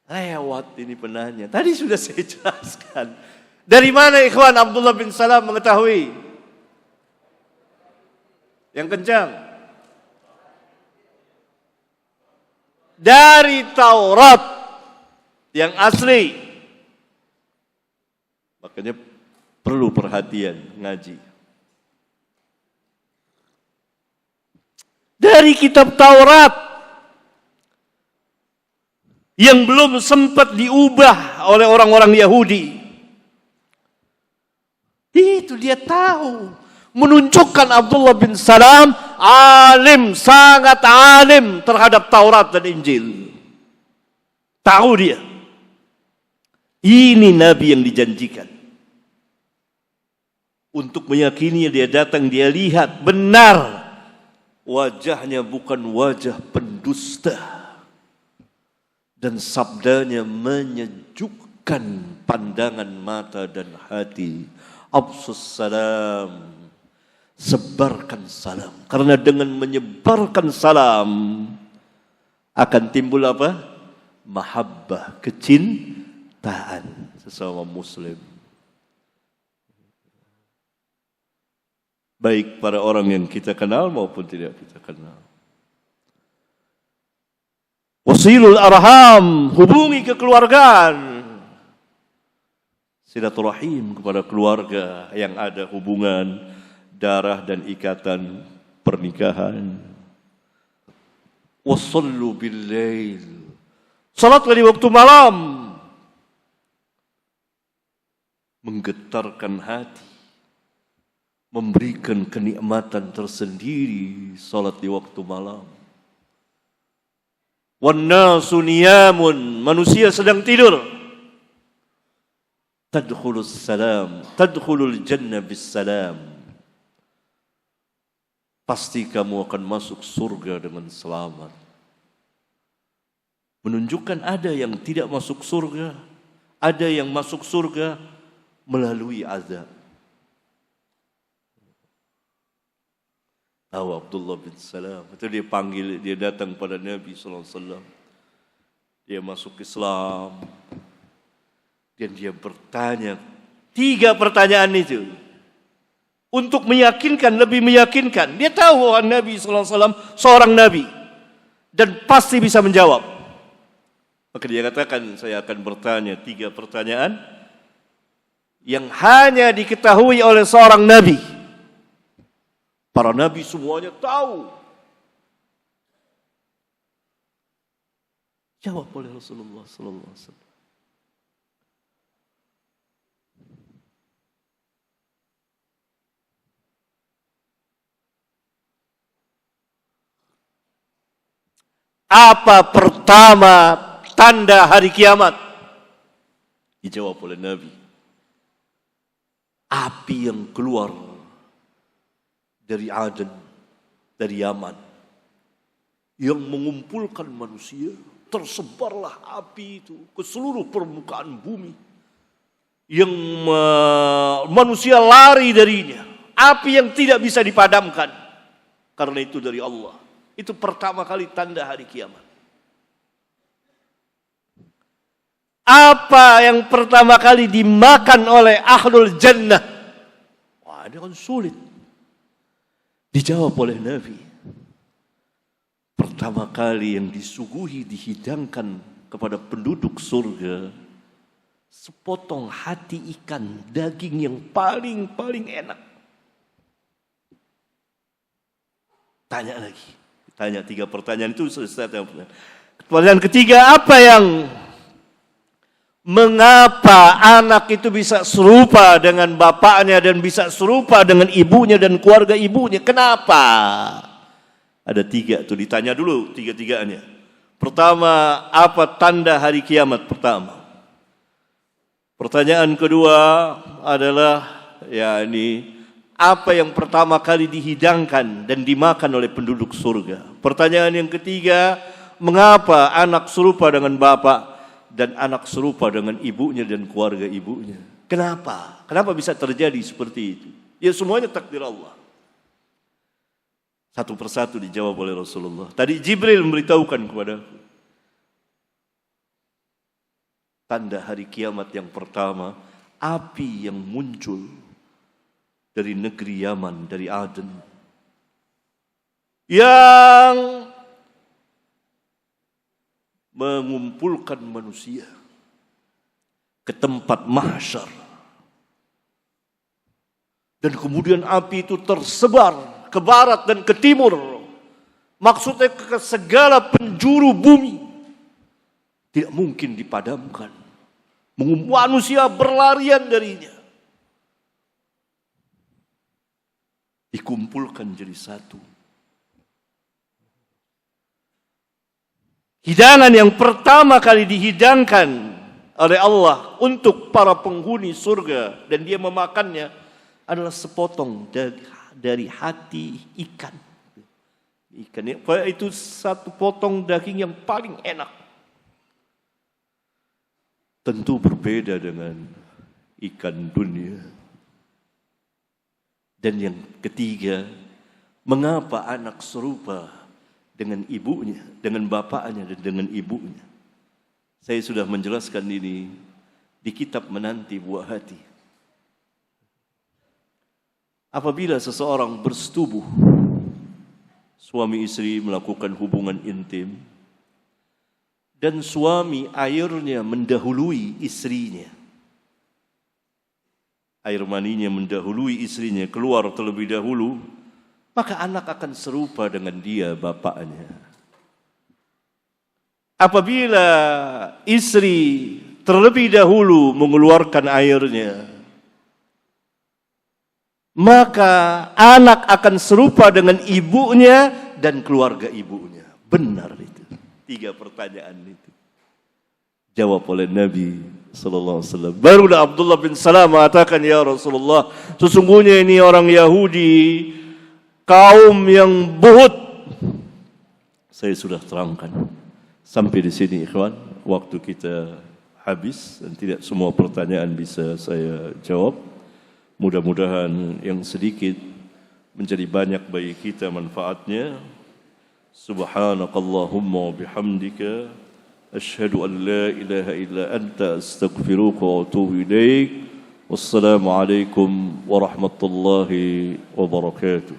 Lewat ini penanya. Tadi sudah saya jelaskan. Dari mana ikhwan Abdullah bin Salam mengetahui? Yang kencang. Dari Taurat yang asli. Makanya perlu perhatian ngaji. Dari kitab Taurat yang belum sempat diubah oleh orang-orang Yahudi. Itu dia tahu. Menunjukkan Abdullah bin Salam alim, sangat alim terhadap Taurat dan Injil. Tahu dia. Ini Nabi yang dijanjikan. Untuk meyakini dia datang, dia lihat benar. Wajahnya bukan wajah pendusta. Dan sabdanya menyejukkan pandangan mata dan hati. Absus salam, sebarkan salam. Karena dengan menyebarkan salam akan timbul apa? Mahabbah, kecintaan sesama muslim. Baik para orang yang kita kenal maupun tidak kita kenal. Wasilul arham, hubungi kekeluargaan. Silaturahim kepada keluarga yang ada hubungan darah dan ikatan pernikahan. Wassallu bil-lail. Salatlah di waktu malam. Menggetarkan hati. Memberikan kenikmatan tersendiri salat di waktu malam. Wannasu niyamun, manusia sedang tidur. Tadkhulus salam, tadkhulul jannah bis salam. Pasti kamu akan masuk surga dengan selamat. Menunjukkan ada yang tidak masuk surga, ada yang masuk surga melalui azab. Tahu Abdullah bin Salam. Itu dia panggil, dia datang pada Nabi SAW. Dia masuk Islam. Dan dia bertanya 3 pertanyaan itu. Untuk meyakinkan, lebih meyakinkan. Dia tahu bahwa Nabi SAW seorang Nabi. Dan pasti bisa menjawab. Maka dia katakan, saya akan bertanya 3 pertanyaan. Yang hanya diketahui oleh seorang Nabi. Para nabi semuanya tahu. Jawab oleh Rasulullah sallallahu alaihi wasallam. Apa pertama tanda hari kiamat? Dijawab oleh Nabi. Api yang keluar dari Aden, dari Yaman, yang mengumpulkan manusia, tersebarlah api itu ke seluruh permukaan bumi, yang manusia lari darinya, api yang tidak bisa dipadamkan, karena itu dari Allah. Itu pertama kali tanda hari kiamat. Apa yang pertama kali dimakan oleh ahlul jannah? Wah, ini kan sulit. Dijawab oleh Nabi. Pertama kali yang disuguhi, dihidangkan kepada penduduk surga, sepotong hati ikan, daging yang paling enak. Tanya lagi. Tanya 3 pertanyaan itu selesai. Pertanyaan ketiga, apa yang mengapa anak itu bisa serupa dengan bapaknya dan bisa serupa dengan ibunya dan keluarga ibunya? Kenapa? Ada 3 tuh, ditanya dulu 3-tiganya. Pertama, apa tanda hari kiamat pertama? Pertanyaan kedua adalah apa yang pertama kali dihidangkan dan dimakan oleh penduduk surga? Pertanyaan yang ketiga, mengapa anak serupa dengan bapak dan anak serupa dengan ibunya dan keluarga ibunya? Kenapa? Kenapa bisa terjadi seperti itu? Ya semuanya takdir Allah. Satu persatu dijawab oleh Rasulullah. Tadi Jibril memberitahukan kepadaku. Tanda hari kiamat yang pertama, api yang muncul dari negeri Yaman, dari Aden, yang mengumpulkan manusia ke tempat mahsyar. Dan kemudian api itu tersebar ke barat dan ke timur. Maksudnya ke segala penjuru bumi. Tidak mungkin dipadamkan. Manusia berlarian darinya. Dikumpulkan jadi satu. Hidangan yang pertama kali dihidangkan oleh Allah untuk para penghuni surga dan dia memakannya adalah sepotong dari hati ikan. Ikan itu satu potong daging yang paling enak. Tentu berbeda dengan ikan dunia. Dan yang ketiga, mengapa anak serupa dengan ibunya, dengan bapaknya dan dengan ibunya? Saya sudah menjelaskan ini di kitab Menanti Buah Hati. Apabila seseorang bersetubuh, suami istri melakukan hubungan intim, dan suami airnya mendahului istrinya, air maninya mendahului istrinya keluar terlebih dahulu, maka anak akan serupa dengan dia bapaknya. Apabila istri terlebih dahulu mengeluarkan airnya, maka anak akan serupa dengan ibunya dan keluarga ibunya. Benar itu. 3 pertanyaan itu jawab oleh Nabi sallallahu alaihi wasallam. Barulah Abdullah bin Salam mengatakan, ya Rasulullah, sesungguhnya ini orang Yahudi, kaum yang buhut. Saya sudah terangkan. Sampai di sini ikhwan, waktu kita habis dan tidak semua pertanyaan bisa saya jawab. Mudah-mudahan yang sedikit menjadi banyak bagi kita manfaatnya. Subhanakallahumma wa bihamdika asyhadu an la ilaha illa anta astaghfiruka wa atubu ilaik. Wassalamu alaikum warahmatullahi wabarakatuh.